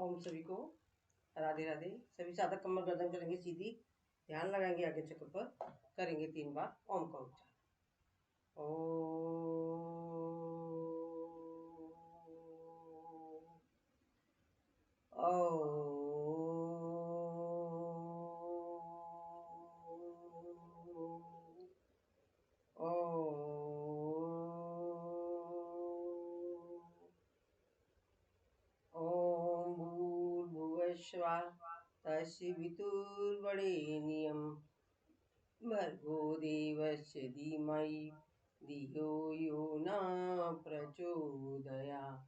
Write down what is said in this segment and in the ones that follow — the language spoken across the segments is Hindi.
ओम सभी को राधे राधे। सभी साधक कमर गर्दन करेंगे सीधी, ध्यान लगाएंगे आगे चक्र पर, करेंगे 3 बार ओम का उच्चारण। तस्य वितुर्वरेण्यं भर्गो देवस्य धीमहि धियो यो न प्रचोदयात्।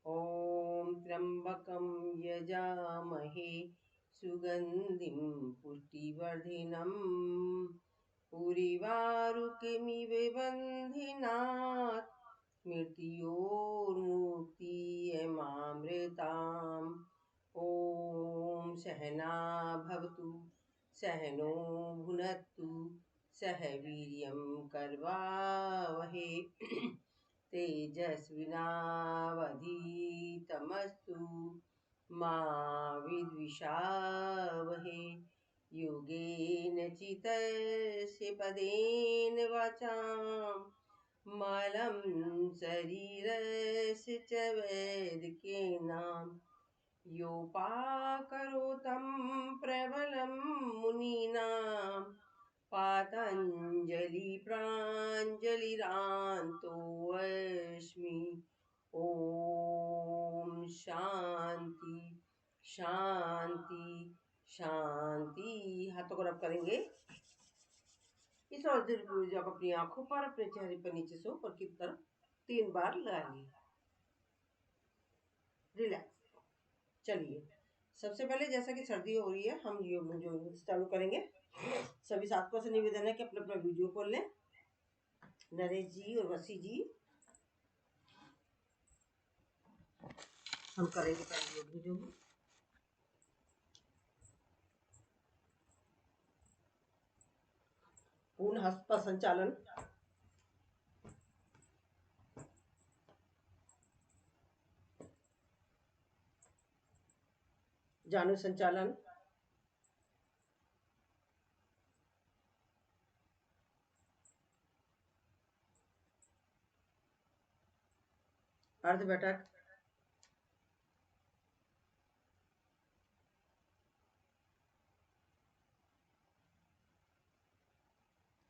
ॐ त्र्यम्बकं यजामहे सुगन्धिं पुष्टिवर्धिनम् उर्वारुकमिव बन्धनात् मृत्योर्मुक्तियमामृताम्। ॐ सहना भवतु सहनो भुनक्तु सह वीर्यं करवावहे तेजस्विनावधीतमस्तु मा विद्विषावहे। योगेन चितस्य पदेन वाचां मलं शरीरस्य च वैदिकेनां योपाकरोतं प्रबलं मुनीनां पातञ्जलि प्राञ्जलिरान्तोऽस्मि। ॐ शांति शांति शांति। हाथों को रब करेंगे इस और जब अपनी आंखों पर, अपने चेहरे पर नीचे से ऊपर की तरफ 3 बार लगाएंगे। रिलैक्स। चलिए सबसे पहले जैसा कि सर्दी हो रही है, हम योग जो चालू करेंगे। सभी साथकों से निवेदन है कि अपना अपना वीडियो खोल लें। नरेश जी और वसी जी, हम करेंगे पहले योग वीडियो में। पूर्ण हस्त पर संचालन, जानु संचालन, अर्ध बैठक,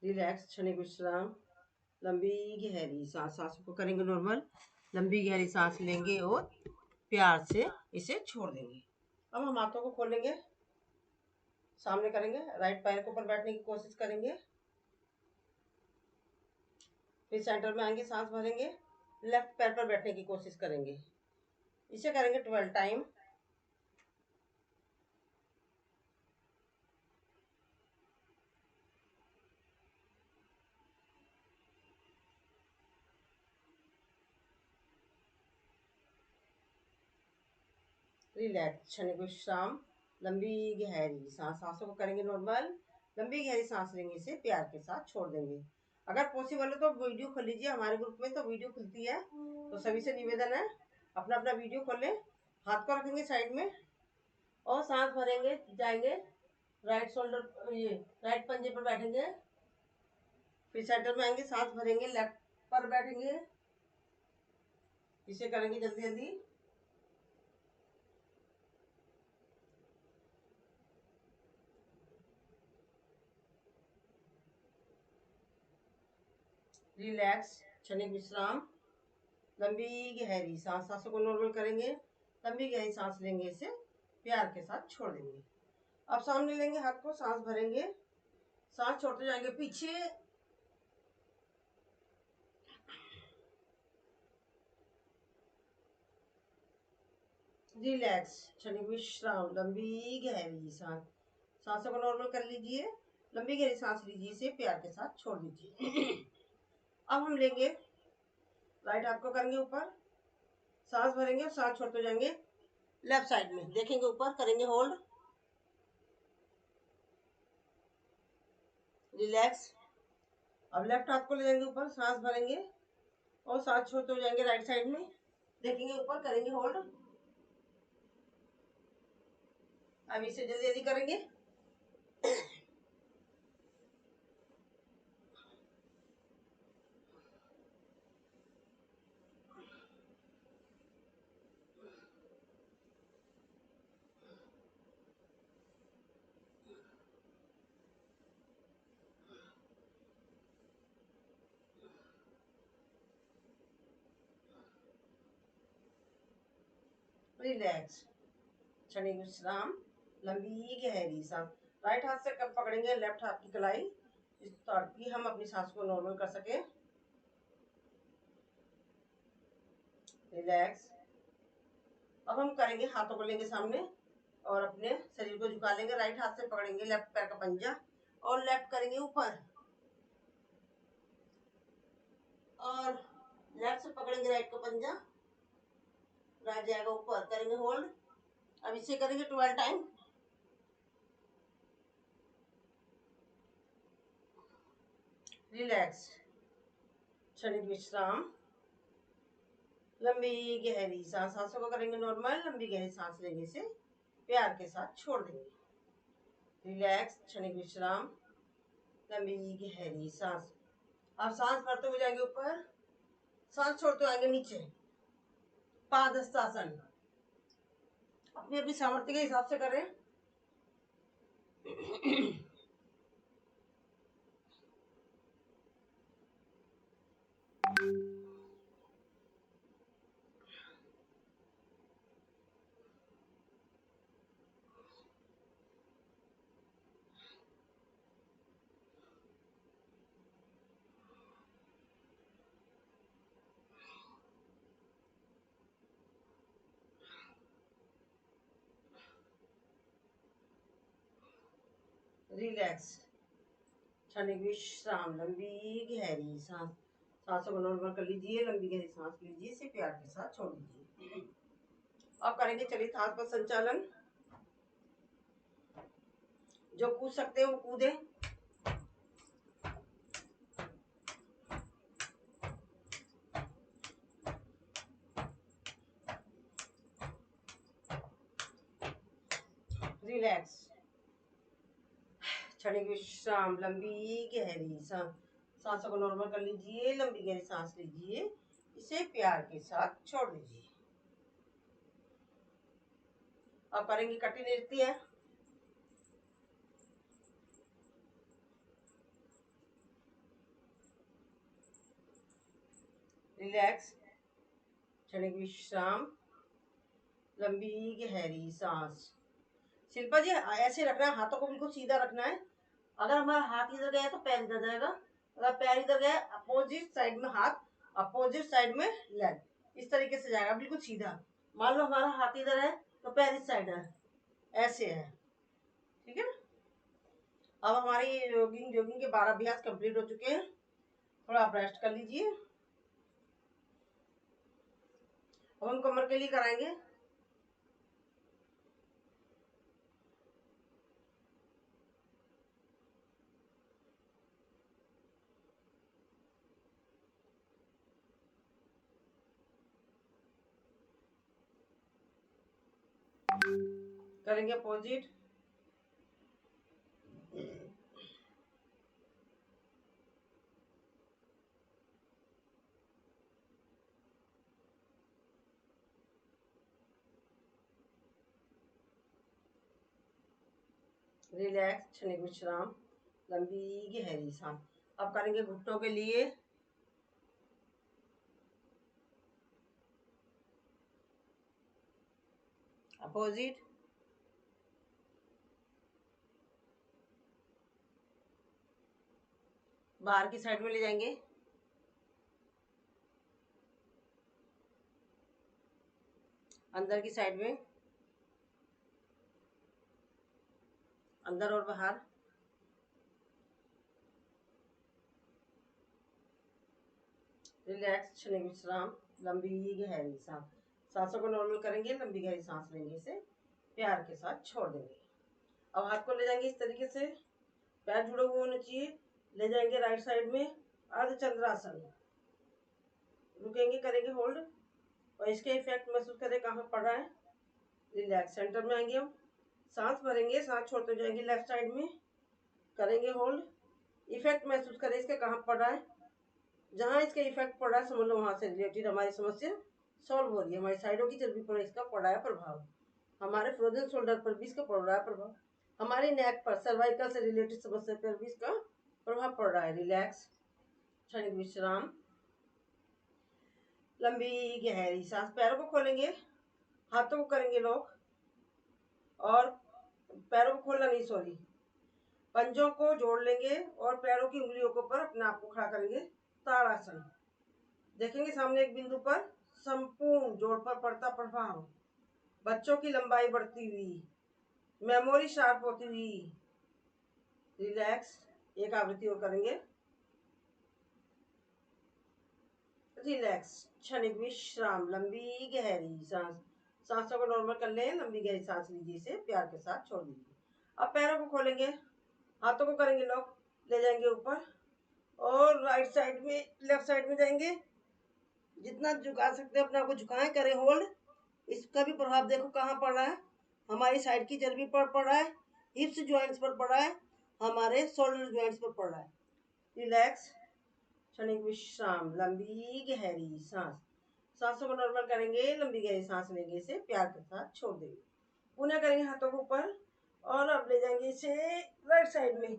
रिलैक्स क्षणिक विश्राम, लंबी गहरी सांस। सांसों को करेंगे नॉर्मल। लंबी गहरी सांस लेंगे और प्यार से इसे छोड़ देंगे। अब हम हाथों को खोलेंगे, सामने करेंगे, राइट पैर के ऊपर बैठने की कोशिश करेंगे। फिर सेंटर में आएंगे, सांस भरेंगे, लेफ्ट पैर पर बैठने की कोशिश करेंगे। इसे करेंगे 12 टाइम। रिलैक्स क्षणिक विश्राम, लंबी गहरी सांस। सांसों को करेंगे नॉर्मल। लंबी गहरी सांस लेंगे, इसे प्यार के साथ छोड़ देंगे। अगर पॉसिबल है तो वीडियो खोल लीजिए। हमारे ग्रुप में तो वीडियो खुलती है, तो सभी से निवेदन है अपना अपना वीडियो खोल लें। हाथ को रखेंगे साइड में और सांस भरेंगे, जाएंगे राइट शोल्डर, ये राइट पंजे पर बैठेंगे। फिर सेंटर में आएंगे, सांस भरेंगे, लेफ्ट पर बैठेंगे। इसे करेंगे जल्दी जल्दी। रिलैक्स क्षणिक विश्राम, लंबी गहरी सांस। सांसों को नॉर्मल करेंगे, लंबी गहरी सांस लेंगे, इसे प्यार के साथ छोड़ देंगे। अब सामने लेंगे हाथ को, सांस भरेंगे, सांस छोड़ते जाएंगे पीछे। रिलैक्स क्षणिक विश्राम, लंबी गहरी सांस। सांसों को नॉर्मल कर लीजिए, लंबी गहरी सांस लीजिए, इसे प्यार के साथ छोड़ दीजिए। अब हम लेंगे राइट हाथ को, करेंगे ऊपर, सांस भरेंगे और सांस छोड़ते जाएंगे लेफ्ट साइड में, देखेंगे ऊपर, करेंगे होल्ड। रिलैक्स। अब लेफ्ट हाथ को ले जाएंगे ऊपर, सांस भरेंगे और सांस छोड़ते हो जाएंगे राइट साइड में, देखेंगे ऊपर, करेंगे होल्ड। अब इसे जल्दी जल्दी करेंगे। रिलैक्स, क्षणिक विश्राम, लंबी गहरी सांस। राइट हाथ से कब पकड़ेंगे लेफ्ट हाथ की कलाई, ताकि हम अपनी सांस को नॉर्मल कर सके। रिलैक्स। अब हम करेंगे, हाथों को लेंगे सामने और अपने शरीर को झुका लेंगे। राइट हाथ से पकड़ेंगे लेफ्ट पैर का पंजा और लेफ्ट करेंगे ऊपर, और लेफ्ट से पकड़ेंगे राइट का पंजा, राइट जाएगा ऊपर, करेंगे होल्ड। अब इसे करेंगे 12 टाइम। रिलैक्स, क्षणिक विश्राम, लंबी गहरी सांस। सांसों को करेंगे नॉर्मल, लंबी गहरी सांस लेने से प्यार के साथ छोड़ देंगे। रिलैक्स, क्षणिक विश्राम, लंबी गहरी सांस। अब सांस भरते हुए जाएंगे ऊपर, सांस छोड़ते आएंगे नीचे। पादहस्तासन अपनी अपनी सामर्थ्य के हिसाब से करें। रिलैक्स, क्षणिक विश्राम, लंबी गहरी सांस। सांसों को नॉर्मल कर लीजिए, लंबी गहरी सांस लीजिए, इसे प्यार के साथ छोड़ दीजिए। अब करेंगे चलित हाथ का संचालन। जो कूद सकते हैं वो कूदे। रिलैक्स, क्षणिक विश्राम, लंबी गहरी सांस। सांसों को नॉर्मल कर लीजिए, लंबी गहरी सांस लीजिए, इसे प्यार के साथ छोड़ दीजिए। अब करेंगे कटी नृत्य। रिलैक्स, क्षणिक विश्राम, लंबी गहरी सांस। शिल्पा जी ऐसे रखना है, हाथों को बिल्कुल सीधा रखना है। अगर हमारा हाथ इधर गया तो पैर इधर जाएगा, अगर पैर इधर गया अपोजिट साइड में हाथ, अपोजिट साइड में लेग, इस तरीके से जाएगा बिल्कुल सीधा। मान लो हमारा हाथ इधर है तो पैर इस साइड है, ऐसे है, ठीक है ना। अब हमारी जोगिंग के 12 अभ्यास कंप्लीट हो चुके हैं। थोड़ा आप रेस्ट कर लीजिए। अब हम कमर के लिए कराएंगे। करेंगे अपोजिट। रिलैक्स, क्षणिक विश्राम, लंबी गहरी सांस। अब करेंगे घुटनों के लिए। अपोजिट। बाहर की साइड में ले जाएंगे। अंदर की साइड में, अंदर और बाहर। रिलैक्स, क्षणिक विश्राम, लंबी गहरी सांस। सांसों को नॉर्मल करेंगे, लंबी गहरी सांस लेंगे से प्यार के साथ छोड़ देंगे। अब हाथ को ले जाएंगे इस तरीके से, पैर जुड़े हुए होने चाहिए। ले जाएंगे राइट साइड में, अर्धचंद्रासन। रुकेंगे, करेंगे होल्ड और इसके इफेक्ट महसूस करें कहाँ पड़ रहा है। रिलैक्स, सेंटर में आएंगे हम, सांस भरेंगे, सांस छोड़ते जाएंगे लेफ्ट साइड में, करेंगे होल्ड। इफेक्ट महसूस करें इसके कहाँ पड़ रहा है, जहाँ इसका इफेक्ट पड़ रहा है समझ लो वहाँ से रिलेटेड हमारी समस्या सॉल्व हो रही है। हमारी साइडों की चर्बी पर इसका पड़ रहा है प्रभाव, हमारे फ्रोजन शोल्डर पर भी इसका पड़ रहा है प्रभाव, हमारी नेक पर सर्वाइकल से रिलेटेड समस्या पर भी इसका प्रभाव पड़ रहा है। रिलैक्स, क्षणिक विश्राम, लंबी गहरी सांस। पैरों को खोलेंगे, हाथों को करेंगे लॉक, और पैरों को खोलना नहीं, सॉरी, पंजों को जोड़ लेंगे और पैरों की उंगलियों के ऊपर अपने आप को खड़ा करेंगे, ताड़ासन। देखेंगे सामने एक बिंदु पर संपूर्ण जोड़ पर पड़ता प्रभाव, बच्चों की लंबाई बढ़ती हुई, मेमोरी शार्प होती हुई। रिलैक्स, एक आवृत्ति और करेंगे। रिलैक्स, क्षणिक विश्राम, लंबी गहरी सांस। सांसों को नॉर्मल कर लें, लंबी गहरी सांस लीजिए, इसे प्यार के साथ छोड़ दीजिए। अब पैरों को खोलेंगे, हाथों को करेंगे लॉक, ले जाएंगे ऊपर और राइट साइड में लेफ्ट साइड में जाएंगे, जितना झुका सकते हैं अपने आप को झुकाएं, करें होल्ड। इसका भी प्रभाव देखो कहाँ पड़ रहा है, हमारी साइड की चर्बी पर पड़ रहा है, हिप्स ज्वाइंट्स पर पड़ रहा है, हमारे शोल्डर ज्वाइंट्स पर पड़ रहा है। रिलैक्स, क्षणिक विश्राम, लंबी गहरी सांस। सांसों को नॉर्मल करेंगे, लंबी गहरी सांस लेंगे, इसे प्यार के साथ छोड़ देंगे। पुनः करेंगे हाथों को ऊपर और अब ले जाएंगे इसे राइट साइड में,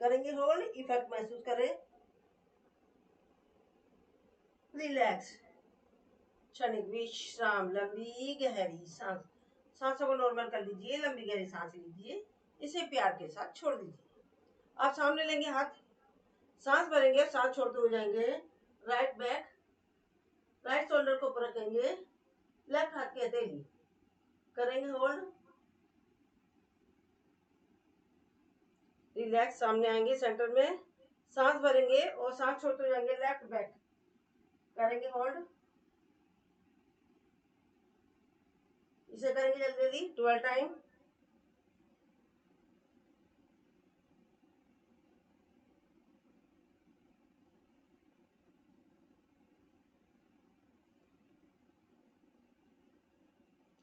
करेंगे होल्ड, इफेक्ट महसूस करें। रिलैक्स, क्षणिक विश्राम, लंबी गहरी सांस। सांसों को नॉर्मल कर लीजिए, लंबी गहरी सांस लीजिए, इसे प्यार के साथ छोड़ दीजिए। आप सामने लेंगे हाथ, सांस भरेंगे, सांस छोड़ते हुए जाएंगे राइट बैक, राइट शोल्डर को ऊपर रखेंगे, लेफ्ट हाथ की हथेली, करेंगे होल्ड। रिलैक्स, सामने आएंगे सेंटर में, सांस भरेंगे और सांस छोड़ते हुए जाएंगे लेफ्ट बैक, करेंगे होल्ड। इसे करेंगे जल्दी जल्दी 12 टाइम।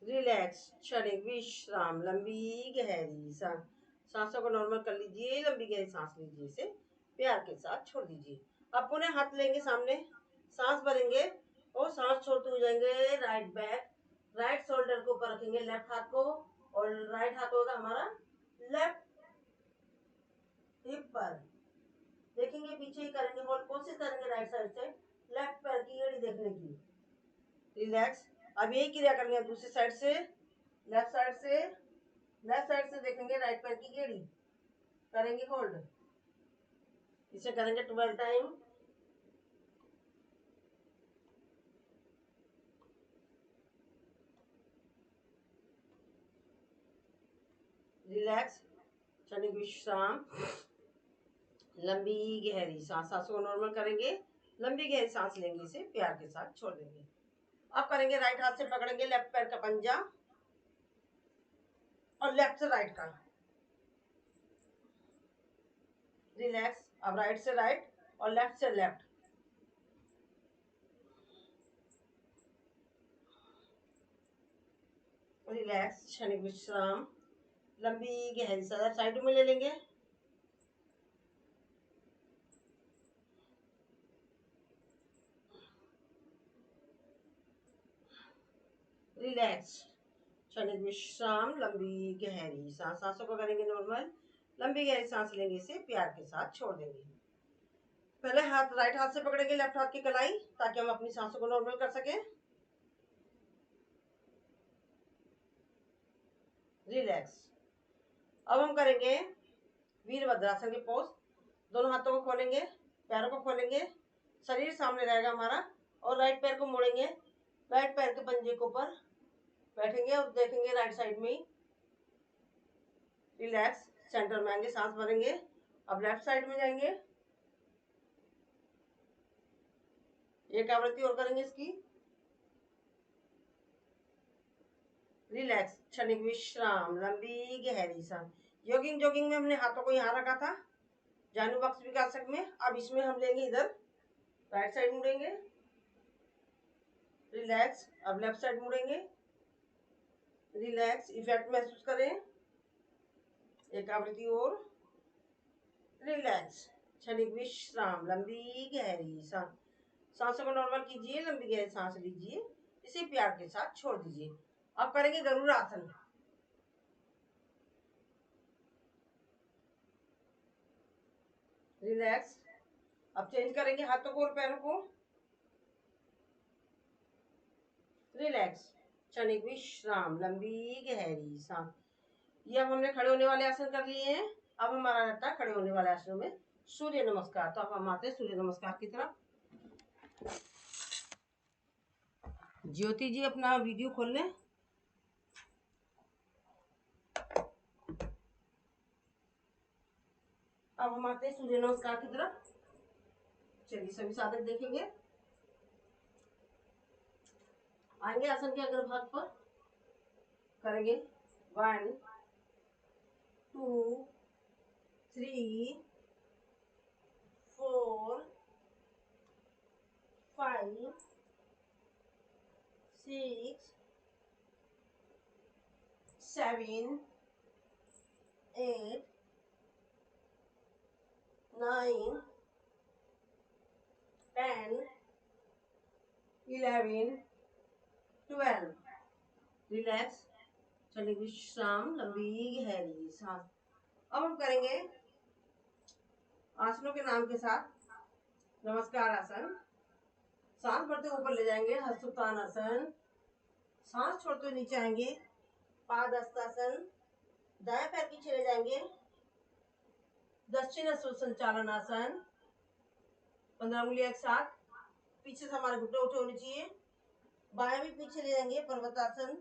रिलैक्स, क्षणिक विश्राम, लंबी गहरी सांस। सांसों को नॉर्मल कर लीजिए, लंबी गहरी सांस लीजिए, इसे प्यार के साथ छोड़ दीजिए। अब पुनः हाथ लेंगे सामने, सांस भरेंगे और सांस छोड़ते हुए जाएंगे राइट बैक, राइट शोल्डर को ऊपर रखेंगे लेफ्ट हाथ को, और राइट हाथ होगा हमारा लेफ्ट हिप पर, देखेंगे पीछे ही करेंगे, और कोशिश करेंगे राइट साइड से लेफ्ट पैर की एड़ी देखने की। रिलैक्स, अब यही क्रिया करेंगे दूसरी साइड से, लेफ्ट साइड से, लेफ्ट साइड से देखेंगे राइट पैर की एड़ी, करेंगे होल्ड। इसे करेंगे 12 टाइम। रिलैक्स, क्षणिक विश्राम, लंबी गहरी सांस। सांसों को नॉर्मल करेंगे, लंबी गहरी सांस लेंगे, इसे प्यार के साथ छोड़ देंगे। अब करेंगे राइट हाथ से पकड़ेंगे लेफ्ट पैर का पंजा और लेफ्ट से राइट का। रिलैक्स, अब राइट से राइट और लेफ्ट से लेफ्ट। रिलैक्स, क्षणिक विश्राम, लंबी गहरी सांस। साइड में ले लेंगे, रिलैक्स, क्षणिक विश्राम, लंबी गहरी सांस। सांसों को करेंगे नॉर्मल, लंबी गहरी सांस लेंगे, इसे प्यार के साथ छोड़ देंगे। पहले हाथ राइट हाथ से पकड़ेंगे लेफ्ट हाथ की कलाई, ताकि हम अपनी सांसों को नॉर्मल कर सकें। रिलैक्स, अब हम करेंगे वीरभद्रासन की पोज। दोनों हाथों को खोलेंगे, पैरों को खोलेंगे, शरीर सामने रहेगा हमारा, और राइट पैर को मोड़ेंगे, राइट पैर के पंजे के ऊपर बैठेंगे और देखेंगे राइट साइड में ही। रिलैक्स, सेंटर में आएंगे, सांस भरेंगे। अब लेफ्ट साइड में जाएंगे, एक आवृत्ति और करेंगे इसकी। रिलैक्स, क्षणिक विश्राम, लंबी गहरी सांस। जॉगिंग जॉगिंग में हमने हाथों को यहाँ रखा था जानू बॉक्स विकासक में, अब इसमें हम लेंगे इधर, राइट साइड मुड़ेंगे। रिलैक्स, अब लेफ्ट साइड मुड़ेंगे। रिलैक्स, इफेक्ट महसूस करें। एक आवृत्ति और। रिलैक्स, क्षणिक विश्राम, लंबी गहरी सांस। सांसों को नॉर्मल कीजिए, लंबी गहरी सांस लीजिए, इसे प्यार के साथ छोड़ दीजिए। अब करेंगे गरुड़ आसन। रिलैक्स। अब चेंज करेंगे हाथों को और पैरों को। रिलैक्स, क्षणिक विश्राम, लंबी गहरी सांस। ये अब हमने खड़े होने वाले आसन कर लिए हैं। अब हमारा रहता है खड़े होने वाले आसन में सूर्य नमस्कार। तो अब हम आते हैं सूर्य नमस्कार की तरफ। ज्योति जी अपना वीडियो खोल लें। अब हम आते हैं सूर्य नमस्कार की तरफ। चलिए सभी साधक देखेंगे। आएंगे आसन के अग्रभाग पर, करेंगे 1 2 3 4 5 6 7 8 9 10 11 12। रिलैक्स, चलिए विश्राम, लंबी गहरी सांस। अब हम करेंगे आसनों के नाम के साथ नमस्कार आसन। सांस भरते ऊपर ले जाएंगे हस्तोत्थान आसन। सांस छोड़ते नीचे आएंगे पाद हस्तासन। दाएं पैर पीछे ले जाएंगे दक्षिण संचालन आसन। 15 उंगलियां एक साथ, पीछे से हमारे घुटने उठे होने चाहिए। बाएं भी पीछे ले जाएंगे पर्वतासन।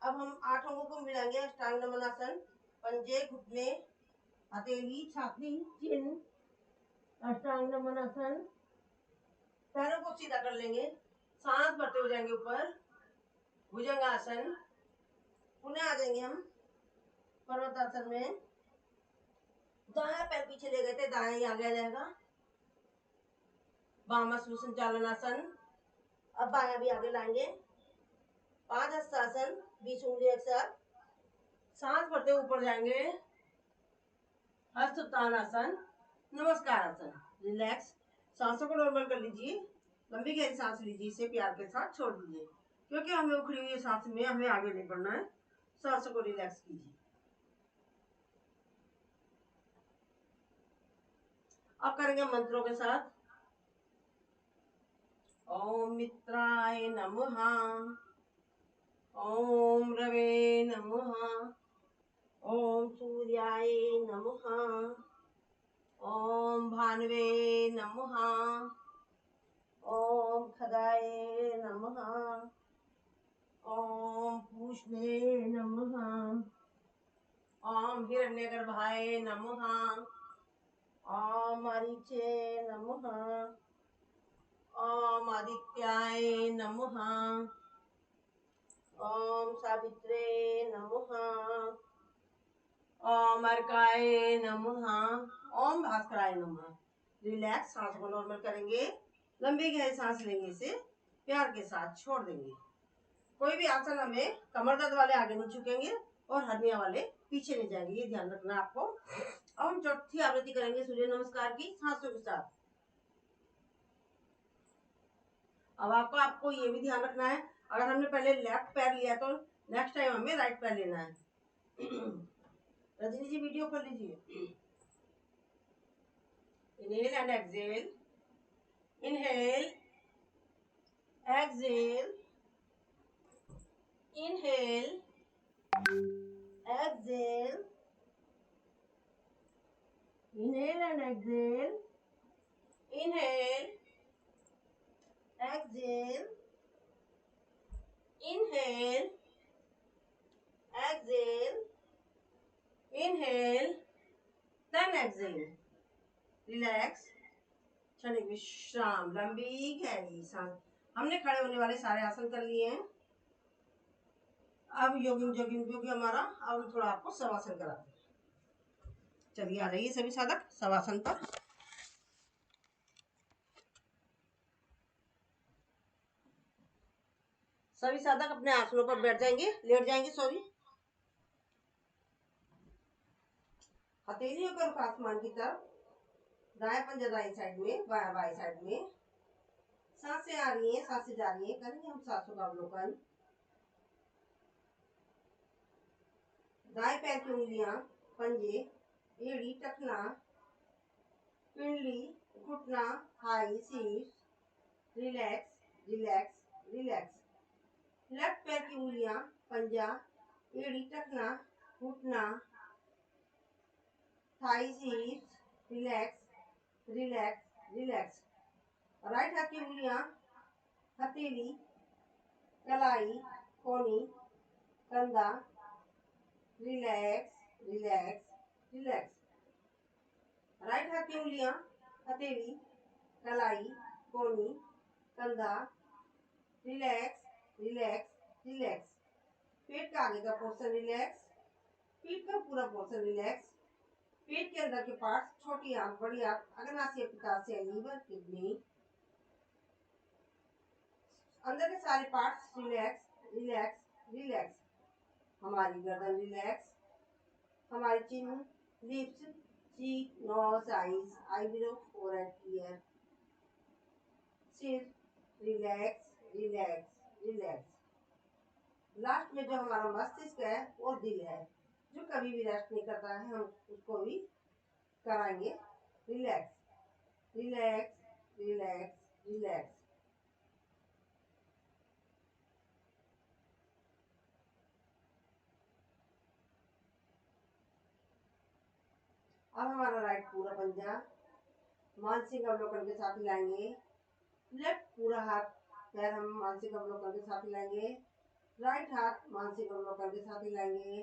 अब हम 8 अंगों को मिलाएंगे अष्टांग नमन आसन। पंजे, घुटने, हथेली, छाती, चिन्ह, अष्टांग नमन आसन। पैरों को सीधा कर लेंगे, सांस भरते हो जाएंगे ऊपर भुजंगासन। पुनः आ जाएंगे हम पर्वतासन में। दाया पैर पीछे ले गए थे, दाया ही आगे आ जाएगा वामाश्व संचालनासन। अब बाया भी आगे लाएंगे पाद हस्तासन, 20 उंगलियां एक साथ। सांस भरते ऊपर जाएंगे हस्तोत्थान आसन, नमस्कार आसन। रिलैक्स, सांसों को नॉर्मल कर लीजिए, लंबी गहरी सांस लीजिए, इसे प्यार के साथ छोड़ दीजिए, क्योंकि हमें उखड़ी हुई सांस में हमें आगे नहीं बढ़ना है। सांसों को रिलैक्स कीजिए। अब करेंगे मंत्रों के साथ। ओम मित्राय नमः, ओम रवे नमः, ओम सूर्याय नमः, ओम भानवे नमः, ओम खगाय नमः, ओम पूष्णे नमः, ओम हिरण्यगर्भाय नमः, ओम मरीचे नमः, ओम आदित्याय नमः, ओम सावित्रे नमः, ओम अर्काय नमः, ओम भास्कराय नमः। रिलैक्स, सांस को नॉर्मल करेंगे, लंबी गहरी सांस लेंगे, इसे प्यार के साथ छोड़ देंगे। कोई भी आसन हमें कमर दर्द वाले आगे नहीं झुकेंगे और हड्डियां वाले पीछे नहीं जाएंगे, ये ध्यान रखना आपको। अब हम चौथी आवृत्ति करेंगे सूर्य नमस्कार की सांसों के साथ। अब आपको ये भी ध्यान रखना है, अगर हमने पहले लेफ्ट पैर लिया तो नेक्स्ट टाइम हमें राइट पैर लेना है। रजनी जी वीडियो खोल लीजिए। Inhale and exhale, inhale, exhale, inhale, exhale, inhale and exhale, inhale, exhale, inhale, exhale, inhale, then exhale. Relax, क्षणिक विश्राम, लंबी गहरी सांस। हमने खड़े होने वाले सारे आसन कर लिए हैं। अब जोगिंग क्योंकि हमारा, अब थोड़ा आपको शवासन कराते हैं। चलिए आ जाइए सभी साधक शवासन पर। सभी साधक अपने आसनों पर बैठ जाएंगे, लेट जाएंगे, सॉरी। हथेलियों का रुख आसमान की तरफ, दाएं पंजा दाएं साइड में, बाएं बाएं साइड में। सांसें आ रही हैं, सांसें जा रही हैं, करेंगे हम सांसों का अवलोकन। दाएं पैर की उंगलियां, पंजे, एड़ी, टखना, पिंडली, घुटना, थाई, शीर्ष, रिलैक्स रिलैक्स रिलैक्स। लेफ्ट पैर की उंगलियां, पंजा, एड़ी, टखना, घुटना, थाई, शीर्ष, रिलैक्स रिलैक्स रिलैक्स। राइट हाथ की उंगलियां, हथेली, कलाई, कोनी, कंधा, रिलैक्स रिलैक्स रिलैक्स। राइट हाथ की उंगलियां, हथेली, कलाई, कोनी, कंधा, रिलैक्स रिलैक्स रिलैक्स। पेट का आगे का पोर्शन रिलैक्स, पीठ का पूरा पोर्शन रिलैक्स। पेट के अंदर के पार्ट्स, छोटी आंत, बड़ी आंत, अग्नाशय, पित्ताशय, लीवर, किडनी, अंदर के सारे पार्ट्स रिलैक्स रिलैक्स रिलैक्स। हमारी गर्दन रिलैक्स, हमारी chin, lips, cheek, nose, eyes, eyebrow, forehead, ear, सिर, रिलैक्स रिलैक्स रिलैक्स। लास्ट में जो हमारा मस्तिष्क है वो दिल है, जो कभी भी रेस्ट नहीं करता है, हम उसको भी कराएंगे रिलैक्स रिलैक्स रिलैक्स रिलैक्स। अब हमारा राइट पूरा पंजा मानसिक अवलोकन के साथ हिलाएंगे। लेफ्ट पूरा हाथ पैर हम मानसिक अवलोकन के साथ हिलाएंगे। राइट हाथ मानसिक अवलोकन के साथ हिलाएंगे।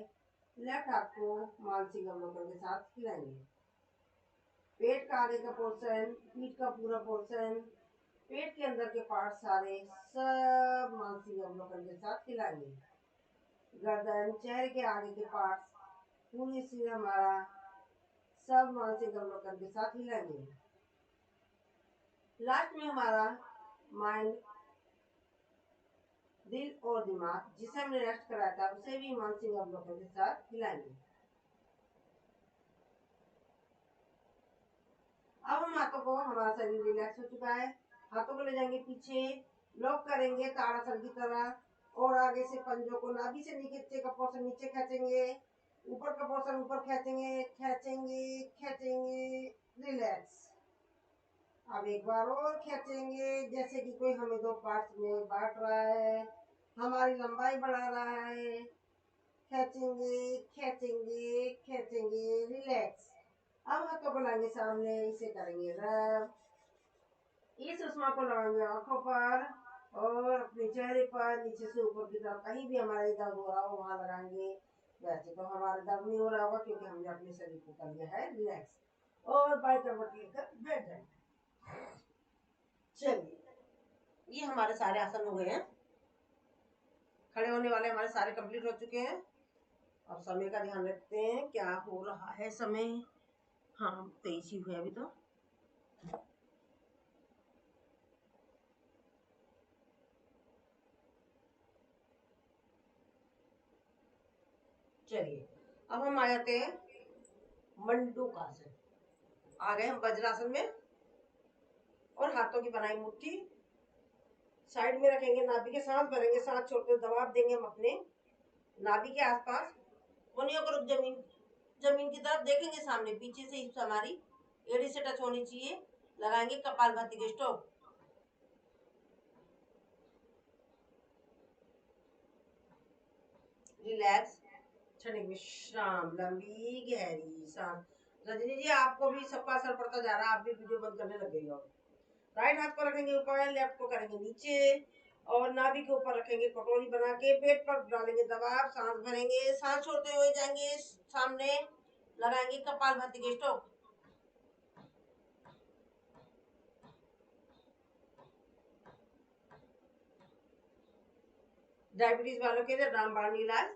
लेफ्ट हाथ को मानसिक अवलोकन के साथ हिलाएंगे। पेट का आगे का पोर्शन, पीठ का पूरा पोर्शन, पेट के अंदर के पार्ट सारे सब मानसिक अवलोकन के साथ हिलाएंगे। गर्दन, चेहरे के आगे के पार्ट्स, पूरी सिर हमारा सब मानसिक अवलोकन के साथ हिलाएंगे। लास्ट में हमारा माइंड, दिल और दिमाग, जिसे हमने रेस्ट कराया था, उसे भी मानसिक अवलोकन के साथ हिलाएंगे। अब हम हाथों को, हमारा शरीर रिलैक्स हो चुका है, हाथों को ले जाएंगे पीछे, लॉक करेंगे ताड़ासन की तरह, और आगे से पंजों को नाभि से नीचे का पोर्शन नीचे खींचेंगे, ऊपर का पोर्शन ऊपर खींचेंगे खींचेंगे खींचेंगे, रिलैक्स। अब एक बार और खींचेंगे, जैसे कि कोई हमें दो पार्ट्स में बांट रहा है, हमारी लंबाई बढ़ा रहा है। खींचेंगे खींचेंगे खींचेंगे, रिलैक्स। अब हाथों को लाएंगे सामने, इसे करेंगे रब। इस उष्मा को लगाएंगे आंखों पर और अपने चेहरे पर, नीचे से ऊपर की तरफ कहीं भी हमारे दर्द हो रहा हो वहां लगाएंगे। वैसे तो हमारे दर्द नहीं हो रहा होगा क्योंकि हमने अपने शरीर को कर लिया है रिलैक्स। और बाई करवट लेकर बैठ जाएंगे। चलिए, ये हमारे सारे आसन हो गए हैं, खड़े होने वाले हमारे सारे कंप्लीट हो चुके हैं। अब समय का ध्यान रखते हैं, क्या हो रहा है समय। हाँ, 23 ही हुए अभी तो। चलिए, अब हम आ जाते हैं मंडूकासन। आ गए हम वज्रासन में, और हाथों की बनाई मुट्ठी साइड में रखेंगे, नाभि के सांस भरेंगे, सांस छोड़ते दबाव देंगे हम अपने नाभि के आसपास। कोहनियों को रुक जमीन जमीन की तरफ देखेंगे, सामने पीछे से हिप्स हमारी एड़ी से टच होनी चाहिए। लगाएंगे कपालभाति के स्ट्रोक। रिलैक्स, क्षणिक विश्राम, लंबी गहरी सांस। रजनी जी, आपको भी सबका असर पड़ता जा रहा है, आप भी वीडियो बंद करने लग गई हो। राइट हाथ को रखेंगे ऊपर, लेफ्ट को करेंगे नीचे, और नाभि के ऊपर रखेंगे कटोरी बना के, पेट पर डालेंगे दबाव, सांस भरेंगे, सांस छोड़ते हुए जाएंगे सामने, लगाएंगे कपालभाति के स्ट्रोक। डायबिटीज वालों के लिए रामबाण इलाज,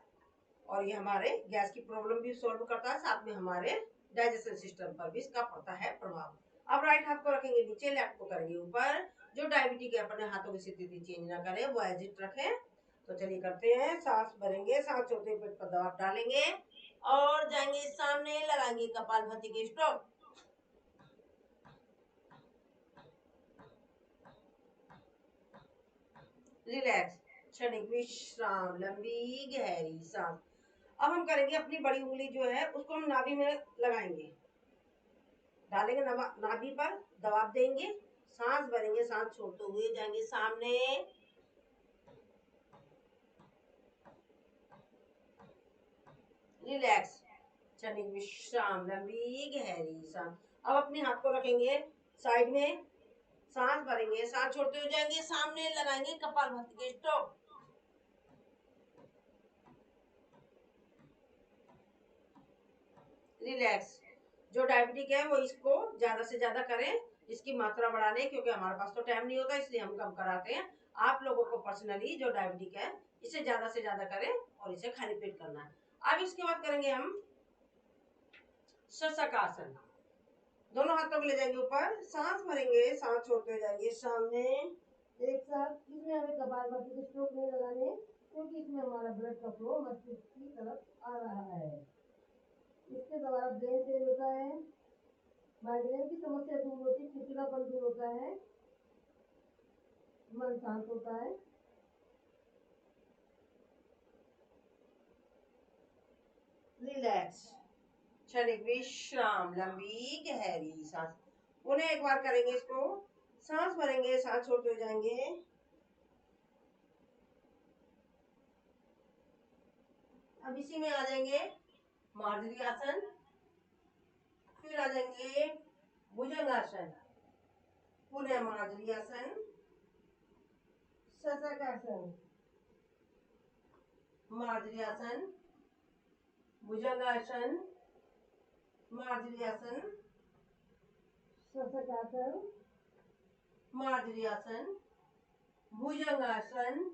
और ये हमारे गैस की प्रॉब्लम भी सॉल्व करता है, साथ में हमारे डाइजेशन सिस्टम पर भी इसका पड़ता है प्रभाव। अब राइट हाथ को रखेंगे नीचे, लेफ्ट को करेंगे ऊपर। जो डायबिटीज के अपने हाथों की स्थिति चेंज ना करे, वो एज इट रखें। तो चलिए करते हैं, सांस भरेंगे, सांस छोड़ते पेट पर दबाव डालेंगे, और जाएंगे सामने, लगाएंगे कपालभाति के स्ट्रोक। रिलैक्स, क्षणिक विश्राम, लंबी गहरी सांस। अब हम करेंगे अपनी बड़ी उंगली जो है उसको हम नाभि में लगाएंगे, डालेंगे नाभि पर, दबाव देंगे, सांस भरेंगे, सांस छोड़ते हुए जाएंगे सामने, रिलैक्स, क्षणिक विश्राम, लंबी गहरी सांस। अब अपने हाथ को रखेंगे साइड में, सांस भरेंगे, सांस छोड़ते हुए जाएंगे सामने, लगाएंगे कपालभाति के स्ट्रोक। रिलैक्स, जो डायबिटिक है वो इसको ज्यादा से ज्यादा करें, इसकी मात्रा बढ़ाने, क्योंकि हमारे पास तो टाइम नहीं होता इसलिए हम कम कराते हैं। आप लोगों को पर्सनली जो डायबिटिक है इसे ज्यादा से ज्यादा करें और इसे खाली पेट करना है। अब इसके बाद करेंगे हम शशकासन। दोनों हाथों को ले जाएंगे ऊपर, सांस भरेंगे, सांस छोड़ते हुए जाएंगे सामने, एक साथ। इसमें हमें कपालभाति के स्ट्रोक नहीं लगाने, क्योंकि इसमें हमारा ब्लड का फ्लो मस्तिष्क की तरफ आ रहा है। इसके द्वारा ब्रेन तेज होता है, माइग्रेन की समस्या दूर होती है, चिड़चिड़ापन दूर होता है, मन शांत होता है। रिलैक्स, क्षणिक विश्राम, लंबी गहरी सांस। पुनः एक बार करेंगे इसको, सांस भरेंगे, सांस छोड़ते हुए जाएंगे, अब इसी में आ जाएंगे मार्जरी आसन, फिर आ जाएंगे भुजंगासन, पुनः मार्जरी आसन, शशकासन, मार्जरी आसन, भुजंगासन, मार्जरी आसन, शशकासन, मार्जरी आसन, भुजंगासन,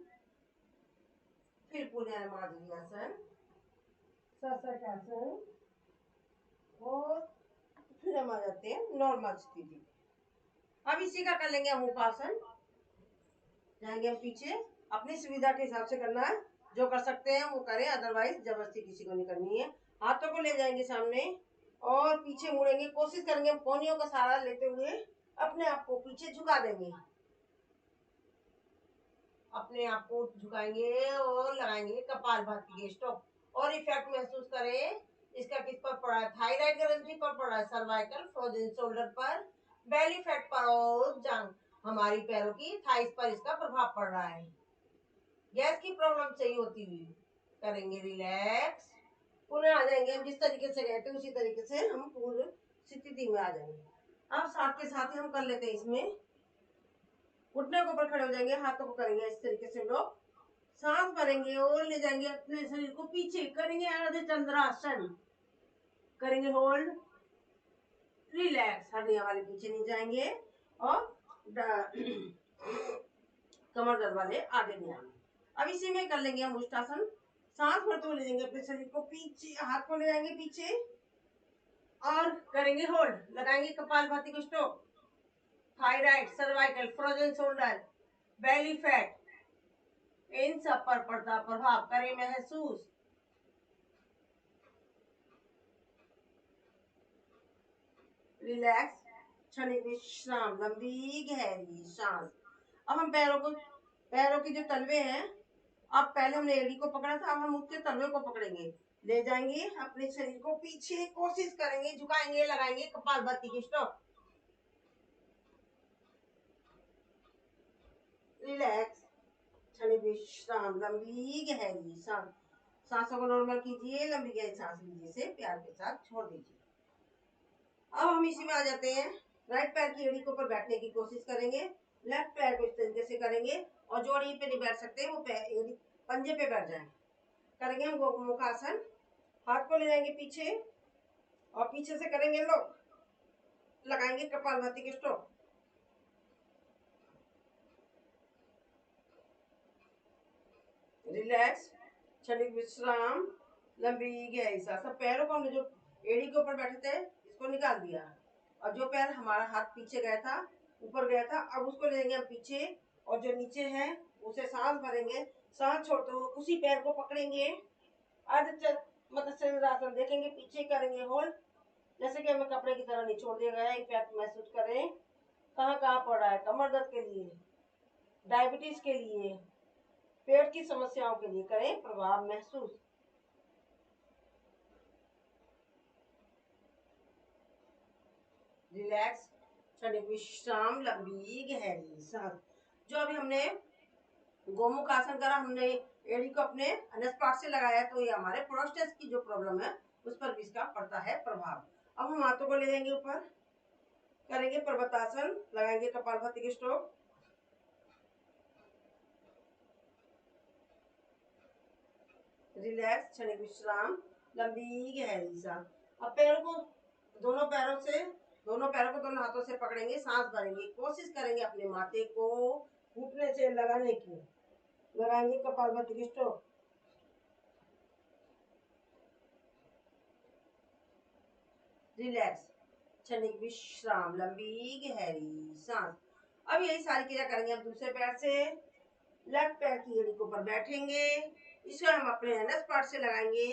फिर पुनः मार्जरी आसन, शशकासन, और फिर हम आ जाते हैं नॉर्मल स्थिति। अब इसी का कर लेंगे हम उपासन। जाएंगे हम पीछे, अपनी सुविधा के हिसाब से करना है, जो कर सकते हैं वो करें, अदरवाइज जबरदस्ती किसी को नहीं करनी है। हाथों को ले जाएंगे सामने और पीछे मुड़ेंगे, कोशिश करेंगे कोहनियों का सहारा लेते हुए अपने आप को पीछे झुका देंगे, अपने आप को झुकाएंगे और लगाएंगे कपालभाति के स्ट्रोक। और इफेक्ट महसूस करें इसका किस पर पड़ा है, थायराइड ग्रंथि पर पड़ा है, सर्वाइकल, फ्रोजन शोल्डर पर, बेली फैट पर और जांग, हमारी पैरों की थाइस पर इसका प्रभाव पड़ रहा है। गैस की प्रॉब्लम सही होती हुई करेंगे रिलैक्स। पुनः आ जाएंगे हम जिस तरीके से गए थे उसी तरीके से हम पूर्ण स्थिति में आ जाएंगे। अब साथ के साथ ही हम कर लेते हैं इसमें, घुटने के ऊपर खड़े हो जाएंगे, हाथों को करेंगे इस तरीके से लोग, सांस भरेंगे और ले जाएंगे अपने शरीर को पीछे, करेंगे अर्ध चंद्रासन, करेंगे होल्ड, रिलैक्स, हड्डियां वाले पीछे नहीं जाएंगे और कमर दर्द वाले आगे नहीं आएंगे। अब इसी में कर लेंगे हम उष्टासन, सांस भरते हुए ले जाएंगे अपने शरीर को पीछे, हाथ को ले जाएंगे पीछे और करेंगे होल्ड, लगाएंगे कपालभाति को stroke. Thyroid, cervical, frozen shoulder, belly fat, इन सब पर पड़ता प्रभाव करें महसूस। रिलैक्स, क्षणिक विश्राम, लंबी गहरी सांस। अब हम पैरों के जो तलवे हैं, अब पहले हमने एड़ी को पकड़ा था, अब हम उसके तलवे को पकड़ेंगे, ले जाएंगे अपने शरीर को पीछे, कोशिश करेंगे, झुकाएंगे, लगाएंगे कपालभाति की स्ट्रोक। रिलैक्स, क्षणिक विश्राम, लंबी गहरी सांस। सांसों को नॉर्मल कीजिए, लंबी गहरी सांस लीजिए, से प्यार के साथ छोड़ दीजिए। अब हम इसी में आ जाते हैं, राइट पैर की एड़ी के ऊपर बैठने की कोशिश करेंगे, लेफ्ट पैर को इस तरीके से करेंगे और जो एड़ी पे नहीं बैठ सकते वो एड़ी पंजे पे बैठ जाए। करेंगे हम गोमुखासन, हाथ को ले जाएंगे पीछे और पीछे से करेंगे लोग, लगाएंगे कपालभाति के स्ट्रोक। रिलैक्स, क्षणिक विश्राम, लंबी गहरी सांस। सब पैरों को हमने जो एड़ी के ऊपर बैठे थे इसको निकाल दिया और जो पैर हमारा हाथ पीछे गया था, ऊपर गया था, अब उसको ले जाएंगे हम पीछे और जो नीचे है उसे सांस भरेंगे, सांस छोड़ते हुए उसी पैर को पकड़ेंगे, अर्ध मत्स्येन्द्रासन देखेंगे, पीछे करेंगे होल्ड, जैसे कि हमें कपड़े की तरह निचोड़ दिया गया है। इफेक्ट महसूस करें कहाँ कहाँ पड़ रहा है। कमर दर्द के लिए, डायबिटीज के लिए, पेट की समस्याओं के लिए करें प्रभाव महसूस। रिलैक्स, क्षणिक विश्राम, लंबी गहरी सांस। जो अभी हमने गोमुख आसन करा, हमने एड़ी को अपने अनस्पार्ट से लगाया, तो ये हमारे प्रोस्टेट की जो प्रॉब्लम है उस पर भी इसका पड़ता है प्रभाव। अब हम हाथों को ले जाएंगे ऊपर, करेंगे पर्वतासन, लगाएंगे कपालभाति के स्ट्रोक। रिलैक्स, क्षणिक विश्राम, लंबी गहरी सांस। अब पैरों को दोनों पैरों को दोनों हाथों से पकड़ेंगे, सांस भरेंगे, कोशिश करेंगे अपने माथे को घुटने से लगाने की। लगाएंगे कपालभाति की स्ट्रोक। रिलैक्स, क्षणिक विश्राम, लंबी गहरी सांस। अब यही सारी क्रिया करेंगे हम दूसरे पैर से। लेफ्ट पैर की एड़ी के ऊपर बैठेंगे, इसे हम अपने एनएस पार्ट से लगाएंगे,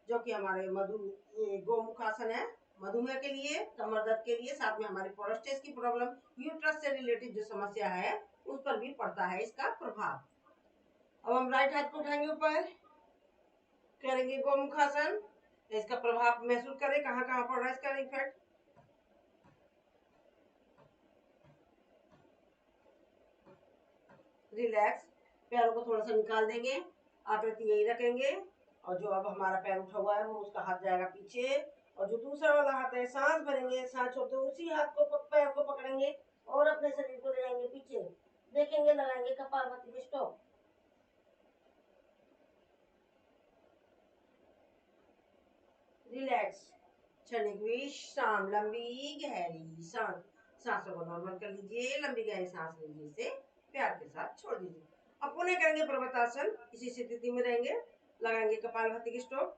जो कि हमारे ये गोमुख आसन है, मधुमेह के लिए, कमर दर्द के लिए, साथ में हमारी प्रोस्टेट की प्रॉब्लम, यूट्रस से रिलेटेड जो समस्या है उस पर भी पड़ता है इसका प्रभाव। अब हम राइट हाथ को उठाएंगे ऊपर, करेंगे गोमुख आसन। इसका प्रभाव महसूस करें कहाँ कहाँ पड़ रहा है इसका इफेक्ट। रिलैक्स, पैरों को थोड़ा सा निकाल देंगे, आकृति यही रखेंगे, और जो अब हमारा पैर उठा हुआ है वो उसका हाथ जाएगा पीछे, और जो दूसरा वाला हाथ है सांस भरेंगे, सांस छोड़ते उसी हाथ को पैर को पकड़ेंगे और अपने शरीर को ले जाएंगे पीछे, देखेंगे, लगाएंगे कपालभाति के स्ट्रोक। रिलैक्स, क्षणिक विश्राम, लंबी गहरी सांस। सांसों को नॉर्मल कर लीजिए, लंबी गहरी सांस लीजिए, इसे प्यार के साथ छोड़ दीजिए। अब पुनः करेंगे पर्वतासन, इसी स्थिति में रहेंगे, लगाएंगे कपालभाति की स्ट्रोक।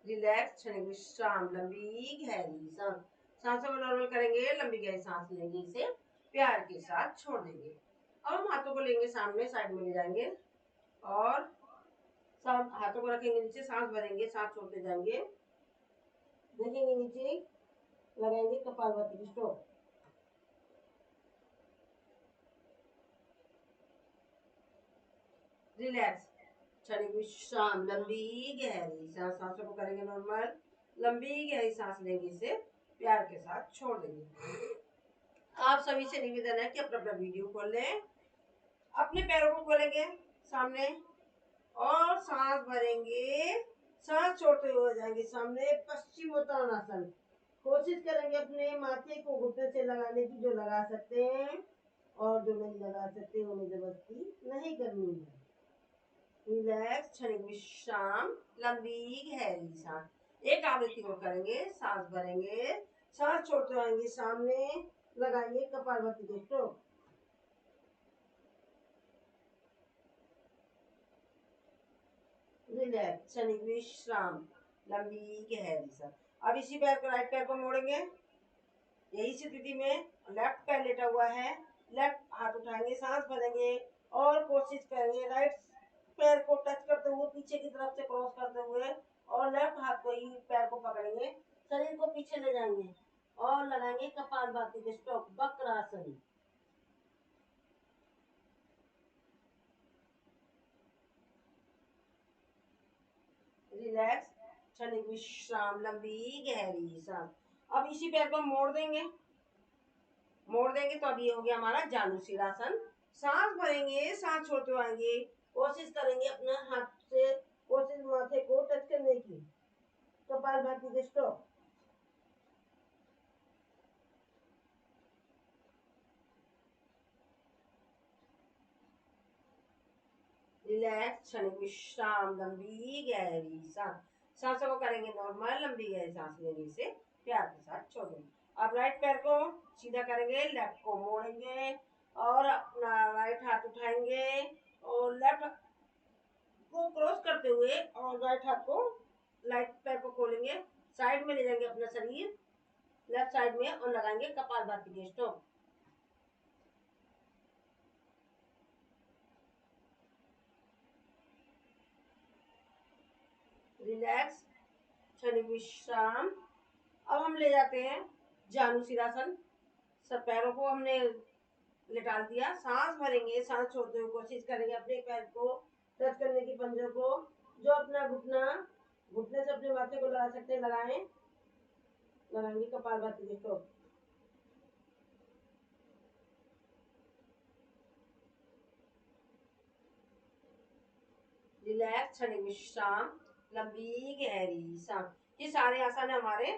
रिलैक्स, क्षणिक विश्राम, लंबी गहरी सांस। सांसों को नॉर्मल करेंगे, लंबी गहरी सांस लेंगे, इसे प्यार के साथ छोड़ देंगे। अब हम हाथों को लेंगे सामने, साइड में ले जाएंगे और हाथों को रखेंगे नीचे, सांस भरेंगे, सांस छोड़ते जाएंगे, देखेंगे नीचे, लगाएंगे कपालभाति की स्ट्रोक। रिलैक्स, क्षणिक विश्राम, लंबी गहरी सांस। सांसों को करेंगे नॉर्मल, लंबी गहरी सांस लेंगे, इसे प्यार के साथ छोड़ देंगे। आप सभी से निवेदन है कि अपना अपना वीडियो खोल लें, अपने पैरों को खोलेंगे सामने और सांस भरेंगे, सांस छोड़ते हुए जाएंगे सामने, पश्चिमोत्तानासन। कोशिश करेंगे अपने माथे को घुटने से लगाने की, जो लगा सकते हैं, और जो नहीं लगा सकते उन्हें जबरदस्ती नहीं करनी है। रिलैक्स, क्षणिक विश्राम, लंबी गहरी सांस। एक आवृत्ति को करेंगे, सांस भरेंगे, सांस छोड़ते आएंगे सामने, लगाएंगे कपालभाति के स्ट्रोक। रिलैक्स, क्षणिक विश्राम, लंबी गहरी सांस। अब इसी पैर को, राइट पैर को मोड़ेंगे, यही स्थिति में लेफ्ट पैर लेटा हुआ है, लेफ्ट हाथ उठाएंगे, सांस भरेंगे और कोशिश करेंगे राइट पैर को टच करते हुए, पीछे की तरफ से क्रॉस करते हुए, और लेफ्ट हाथ को ही पैर को पकड़ेंगे, शरीर को पीछे ले जाएंगे और लगाएंगे कपालभाति के स्ट्रोक, वक्रासन। रिलैक्स, क्षणिक विश्राम, लंबी गहरी सांस। अब इसी पैर को मोड़ देंगे, तो अब ये हो गया हमारा जानुशीलासन। सांस भरेंगे, सांस छोड़ते आएंगे, कोशिश करेंगे अपने हाथ से, कोशिश माथे को टच करने की, कपालभाति के स्ट्रोक। रिलैक्स, क्षणिक विश्राम, लंबी गहरी सांस। सांसों को करेंगे नॉर्मल, लंबी गहरी सांस लेने से प्यार के साथ छोड़ेंगे। अब राइट पैर को सीधा करेंगे, लेफ्ट को मोड़ेंगे और अपना राइट हाथ उठाएंगे और लेफ्ट को क्रॉस करते हुए और राइट हाथ को, राइट पैर को खोलेंगे, साइड में ले जाएंगे अपना शरीर, लेफ्ट साइड में, और लगाएंगे कपालभाति के स्ट्रोक। रिलैक्स, क्षणिक विश्राम। अब हम ले जाते हैं जानुशिरासन। सब पैरों को हमने लिटा दिया, सांस भरेंगे, सांस छोड़ते हुए कोशिश करेंगे अपने पैर को टच करने की, पंजों को। जो अपना घुटना घुटने से अपने माथे को लगा सकते हैं लगाएं, लगाएंगे कपालभाति देखो। रिलैक्स, क्षणिक विश्राम, लंबी गहरी सांस। ये सारे आसन हमारे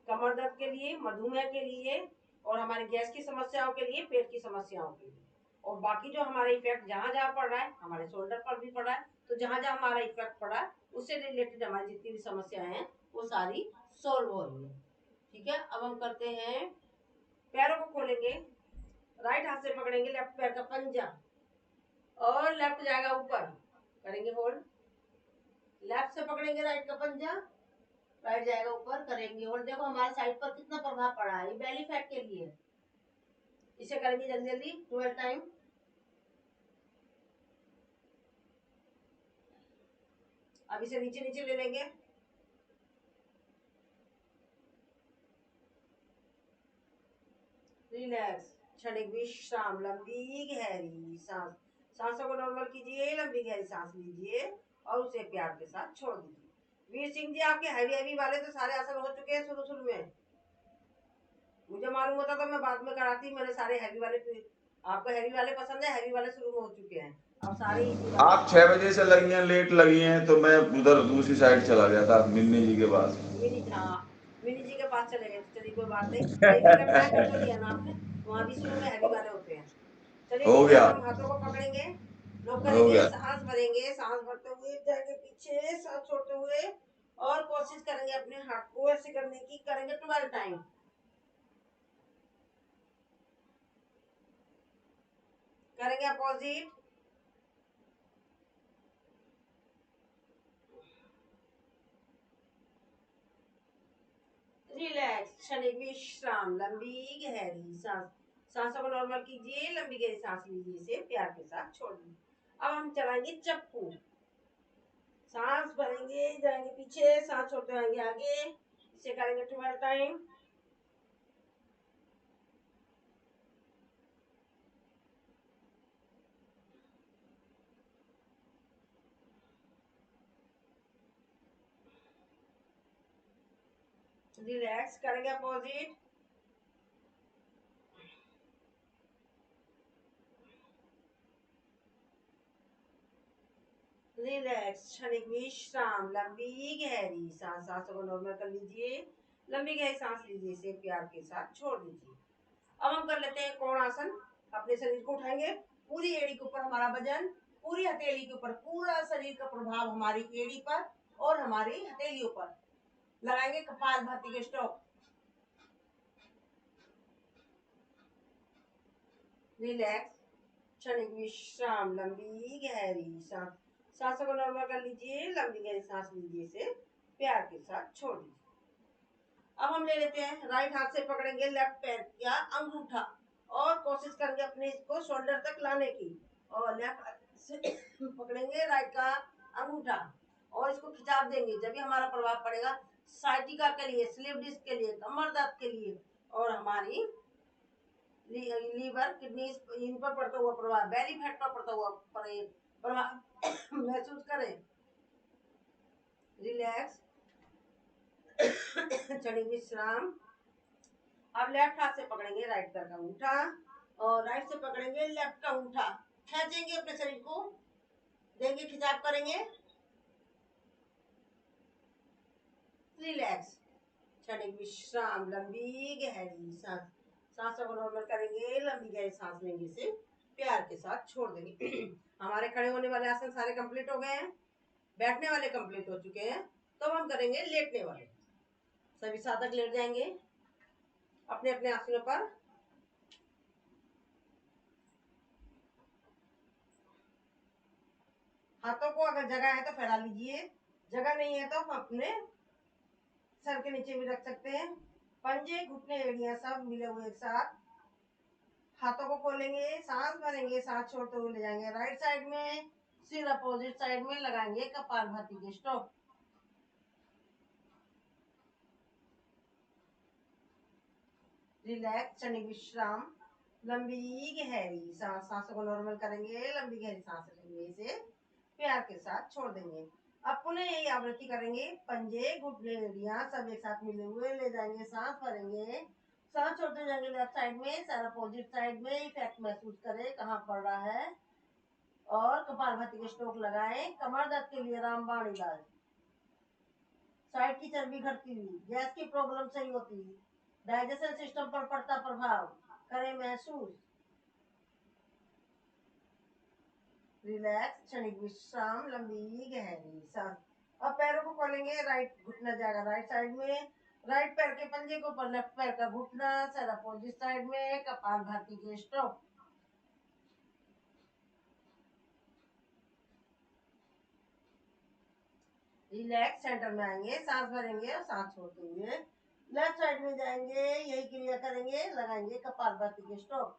कमर दर्द के लिए, मधुमेह के लिए, और हमारी गैस की समस्याओं के लिए, पेट की समस्याओं के लिए। और बाकी जो हमारा इफेक्ट जहाँ जहाँ पड़ रहा है, हमारे शोल्डर पर भी पड़ा है, तो जहाँ जहाँ हमारा इफेक्ट पड़ा है उससे रिलेटेड हमारी जितनी भी समस्याएं हैं वो सारी सॉल्व हो रही है। ठीक है, अब हम करते हैं, पैरों को खोलेंगे, राइट हाथ से पकड़ेंगे लेफ्ट पैर का पंजा और लेफ्ट जाएगा ऊपर, करेंगे होल्ड। लेफ्ट से पकड़ेंगे राइट का पंजा, राइट जाएगा ऊपर, करेंगे होल्ड। देखो हमारे साइड पर कितना प्रभाव पड़ा है, ये बेली फैट के लिए। इसे करेंगे जल्दी जल्दी 12 टाइम। अब इसे नीचे नीचे ले लेंगे, रिलैक्स, क्षणिक विश्राम, लंबी गहरी सांस। सांसों को नॉर्मल कीजिए, लंबी गहरी सांस लीजिए और उसे प्यार के साथ छोड़ दीजिए। वीर सिंह जी, आपके हैवी हैवी वाले तो सारे आसन हो चुके हैं शुरू शुरू में। मुझे मालूम होता तो मैं बाद में कराती, मैंने सारे हैवी वाले, आपको हैवी वाले पसंद है, हैवी वाले शुरू में हो चुके हैं, अब सारे इजी वाले। आप 6 बजे से लगी हैं, लेट लगी हैं, तो मैं उधर दूसरी साइड चला गया था मिन्नी जी के पास। मिनी, हाँ मिनी जी के पास चले गए, तो चलिए कोई बात नहीं, सही जगह ट्राई कर तो लिया ना आपने, वहां भी शुरू में हैवी वाले होते हैं। चलिए हो ठीक है, गया, अब हम हाथों को पकड़ेंगे, लॉक हो करेंगे, गया। सांस भरेंगे, सांस भरते हुए जाएंगे पीछे, सांस छोड़ते हुए, और कोशिश करेंगे अपने हाथ को ऐसे करने की, करेंगे 12 टाइम। करेंगे अपोजिट, रिलैक्स, क्षणिक विश्राम, लंबी गहरी सांस। सांसों को नॉर्मल कीजिए, लंबी गहरी सांस लीजिए, इसे प्यार के साथ छोड़ दीजिए। अब हम चलाएंगे चप्पू, सांस भरेंगे, जाएंगे पीछे, सांस छोड़ते आएंगे आगे, इसे करेंगे 12 टाइम। रिलैक्स, करेंगे अपोजिट, रिलैक्स, क्षणिक विश्राम, लंबी गहरी सांस। सांसों को नॉर्मल कर लीजिए, लंबी गहरी सांस लीजिए, इसे प्यार के साथ छोड़ दीजिए। अब हम कर लेते हैं कोण आसन। अपने शरीर को उठाएंगे, पूरी एड़ी के ऊपर हमारा वजन, पूरी हथेली के ऊपर, पूरा शरीर का प्रभाव हमारी एड़ी पर और हमारी हथेलियों पर लगाएंगे, कपालभाति के स्ट्रोक। रिलैक्स, क्षणिक विश्राम, लंबी गहरी सांस। सांसों को नॉर्मल कर लीजिए, लंबी गहरी सांस लीजिए, इसे प्यार के साथ छोड़ दीजिए। अब हम ले लेते हैं, राइट हाथ से पकड़ेंगे लेफ्ट पैर या अंगूठा और कोशिश करेंगे अपने इसको शोल्डर तक लाने की, और लेफ्ट हाथ से पकड़ेंगे राइट का अंगूठा और इसको खिंचाव देंगे। जब भी हमारा प्रभाव पड़ेगा साइटिका के लिए, स्लिप डिस्क के लिए, कमर दर्द के लिए, और हमारी लीवर किडनी इन पर पड़ता हुआ प्रभाव, बेली फैट पर पड़ता हुआ प्रभाव महसूस करें। रिलैक्स, क्षणिक विश्राम। अब लेफ्ट हाथ से पकड़ेंगे राइट पैर का अंगूठा और राइट से पकड़ेंगे लेफ्ट का अंगूठा, खींचेंगे अपने शरीर को, देंगे खिंचाव, करेंगे रिलैक्स, क्षणिक विश्राम, लंबी गहरी सांस। सांसों को नॉर्मल करेंगे, लंबी गहरी सांस लेंगे, इसे प्यार के साथ छोड़ देंगे। हमारे खड़े होने वाले आसन सारे कंप्लीट हो गए हैं, बैठने वाले कंप्लीट हो चुके हैं, तो हम करेंगे लेटने वाले। सभी साधक लेट जाएंगे अपने अपने आसनों पर। हाथों को अगर जगह है तो फैला लीजिए, जगह नहीं है तो हम अपने सर के नीचे भी रख सकते हैं। पंजे, घुटने, एड़ियां सब मिले हुए एक साथ। हाथों को खोलेंगे, सांस भरेंगे, सांस छोड़ते हुए ले जाएंगे राइट साइड में, सिर अपोजिट साइड में लगाएंगे कपालभाति के स्ट्रोक। रिलैक्स, क्षणिक विश्राम, लंबी गहरी सांस। सांसों को नॉर्मल करेंगे, लंबी गहरी सांस लेंगे, इसे प्यार के साथ छोड़ देंगे। अब पुनः यही आवृत्ति करेंगे। पंजे, घुटने, एड़ियां सब एक साथ मिले हुए ले जाएंगे, सांस भरेंगे, सांस छोड़ते जाएंगे लेफ्ट साइड में, सर अपोजिट साइड में। इफेक्ट महसूस करें कहाँ पड़ रहा है, और कपालभाति के स्ट्रोक लगाएं। कमर दर्द के लिए रामबाण इलाज, साइड की चर्बी घटती हुई, गैस की प्रॉब्लम सही होती है, डाइजेशन सिस्टम पर पड़ता प्रभाव करें महसूस। रिलैक्स, क्षणिक विश्राम, लंबी गहरी सांस। अब पैरों को खोलेंगे, राइट घुटना जाएगा राइट साइड में, राइट पैर के पंजे के ऊपर लेफ्ट पैर का घुटना, सर अपोजिट साइड में, कपालभाति के स्ट्रोक। रिलैक्स, सेंटर में आएंगे, सांस भरेंगे और सांस छोड़ते हुए लेफ्ट साइड में जाएंगे, यही क्रिया करेंगे, लगाएंगे कपालभाति के स्ट्रोक।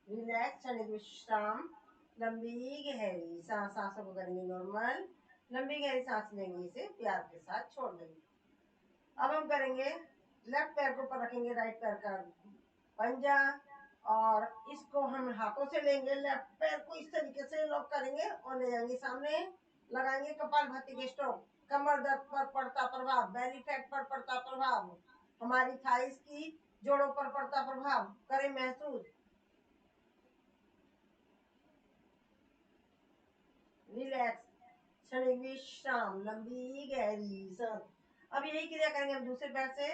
रिलैक्स, क्षणिक विश्राम, लंबी गहरी सांस। सांसों को करेंगे नॉर्मल, लंबी गहरी सांस लेंगे, इसे प्यार के साथ छोड़ देंगे। अब हम करेंगे, लेफ्ट पैर को ऊपर रखेंगे, राइट पैर का पंजा, और इसको हम हाथों से लेंगे, लेफ्ट पैर को इस तरीके से लॉक करेंगे और ले जाएंगे सामने, लगाएंगे कपालभाति के स्ट्रोक। कमर दर्द पर पड़ता प्रभाव, बेली फैट पर पड़ता प्रभाव, हमारी थाइस की जोड़ों पर पड़ता प्रभाव करें महसूस। रिलैक्स, क्षणिक विश्राम, लंबी गहरी सांस। अब यही क्रिया करेंगे हम दूसरे पैर से,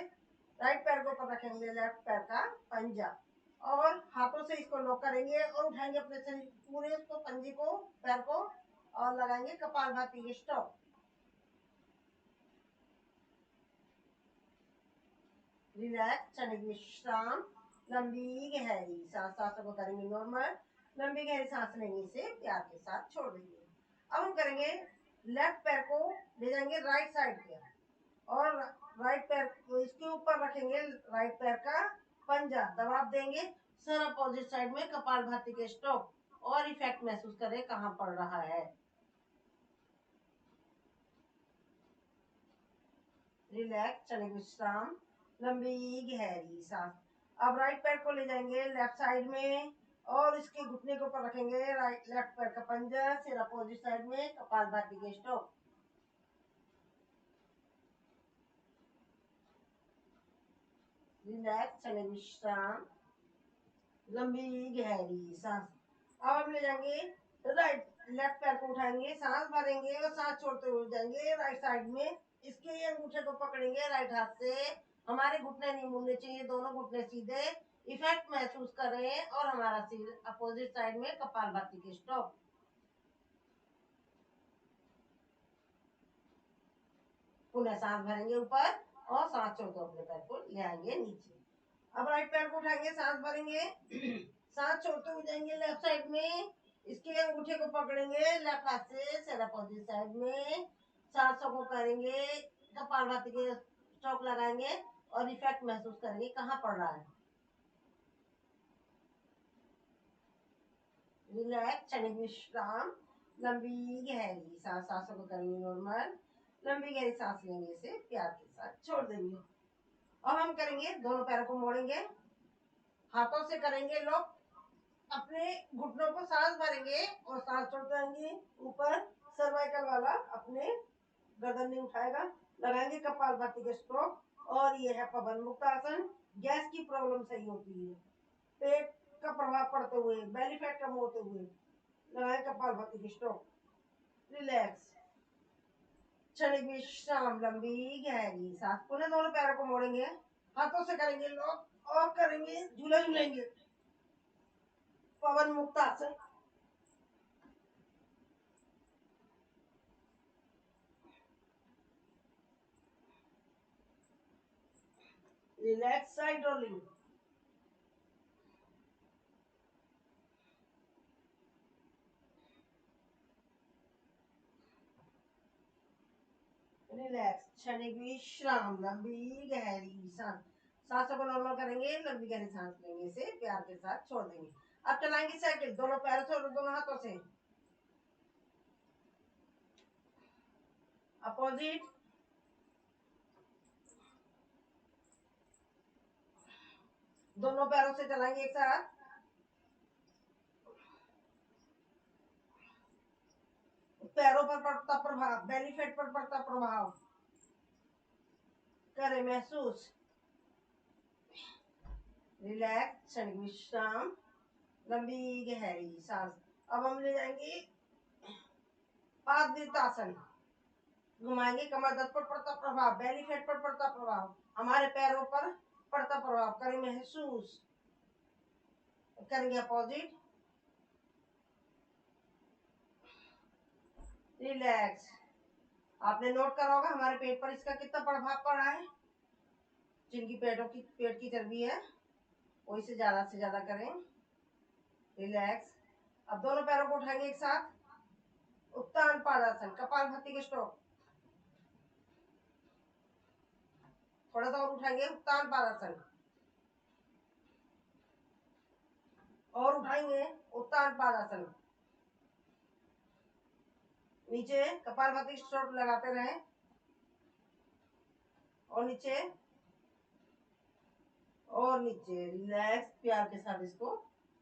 राइट पैर को ऊपर रखेंगे, लेफ्ट पैर का पंजा, और हाथों से इसको लॉक करेंगे और उठाएंगे अपने शरीर पूरे इसको, पंजे को, पैर को, और लगाएंगे कपालभाति के स्ट्रोक। रिलैक्स, क्षणिक विश्राम, लंबी गहरी सांस। सांसों को करेंगे नॉर्मल, लंबी गहरी सांस लेंगे, इसे प्यार के साथ छोड़ देंगे। अब हम करेंगे, लेफ्ट पैर को ले जाएंगे राइट साइड पे, और राइट पैर को इसके ऊपर रखेंगे, राइट पैर का पंजा दबाव देंगे, सर अपोजिट साइड में, कपालभाति के स्ट्रोक, और इफेक्ट महसूस करें कहाँ पड़ रहा है। रिलैक्स, क्षणिक विश्राम, लंबी गहरी सांस। अब राइट पैर को ले जाएंगे लेफ्ट साइड में, और इसके घुटने के ऊपर रखेंगे, राइट लेफ्ट पैर का पंजा, सिर अपोजिट साइड में, कपालभाति के स्ट्रोक। रिलैक्स, क्षणिक विश्राम, लंबी गहरी सांस। अब हम ले जाएंगे, राइट लेफ्ट पैर को उठाएंगे, सांस भरेंगे और सांस छोड़ते हुए जाएंगे राइट साइड में, इसके अंगूठे को पकड़ेंगे राइट हाथ से, हमारे घुटने नहीं मुड़ने चाहिए, दोनों घुटने सीधे, इफेक्ट महसूस करें, और हमारा सिर अपोजिट साइड में, कपालभाति के स्ट्रोक। पुनः सांस भरेंगे ऊपर, और सांस छोड़ते अपने पैर को ले आएंगे नीचे। अब राइट पैर को उठाएंगे, सांस भरेंगे, सांस छोड़ते हुए जाएंगे लेफ्ट साइड में, इसके अंगूठे को पकड़ेंगे लेफ्ट हाथ से, सर अपोजिट साइड में, सांसों को करेंगे, कपालभाति के स्ट्रोक लगाएंगे, और इफेक्ट महसूस करेंगे कहाँ पड़ रहा है। रिलैक्स, क्षणिक विश्राम, लंबी गहरी सांस। सांसों को करेंगे नॉर्मल, लंबी गहरी सांस लेंगे, इसे प्यार के साथ छोड़ देंगे। अब हम करेंगे, दोनों पैरों को मोड़ेंगे, हाथों से करेंगे लॉक, अपने घुटनों को सांस भरेंगे और सांस छोड़ते जाएंगे ऊपर, सर्वाइकल वाला अपने गर्दन नहीं उठाएगा, लगाएंगे कपालभाति के स्ट्रोक, और ये है पवन मुक्त आसन। गैस की प्रॉब्लम सही होती है, पेट का प्रभाव पड़ते हुए, बेली फैट कम होते हुए, लगाए कपालभाति के स्ट्रोक। रिलैक्स, क्षणिक विश्राम, लंबी गहरी सांस। पुनः दोनों पैरों को मोड़ेंगे, हाथों से करेंगे लॉक, और करेंगे झूला झूलेंगे, पवन मुक्त आसन। Relax, side rolling. रिलैक्स, क्षणिक विश्राम, लंबी गहरी सांस। सांसों को नॉर्मल करेंगे, लंबी गहरी सांस लेंगे, इसे प्यार के साथ छोड़ देंगे। अब चलाएंगे साइकिल, दोनों पैरों से और दोनों हाथों से, अपोजिट दोनों पैरों से चलाएंगे एक साथ। पैरों पर पड़ता प्रभाव, बेली फैट पर पड़ता प्रभाव करें महसूस। रिलैक्स, क्षणिक विश्राम, लंबी गहरी सांस। अब हम ले जाएंगे पादवृत्तासन। घुमाएंगे, कमर दर्द पर पड़ता प्रभाव, बेली फैट पर पड़ता प्रभाव, हमारे पैरों पर पड़ता प्रभाव करें महसूस। करेंगे अपोजिट। रिलैक्स। आपने नोट करा होगा हमारे पेट पर इसका कितना प्रभाव पड़ा है। जिनकी पेट की चर्बी है वो इसे ज्यादा से ज्यादा करें। रिलैक्स। अब दोनों पैरों को उठाएंगे एक साथ। उत्तान पादासन, कपालभाति के स्ट्रोक। थोड़ा सा और उठाएंगे, उत्तान पादासन। और उठाएंगे, उत्तान पादासन। नीचे कपालभाति स्ट्रोक लगाते रहें और नीचे और नीचे। रिलैक्स, प्यार के साथ इसको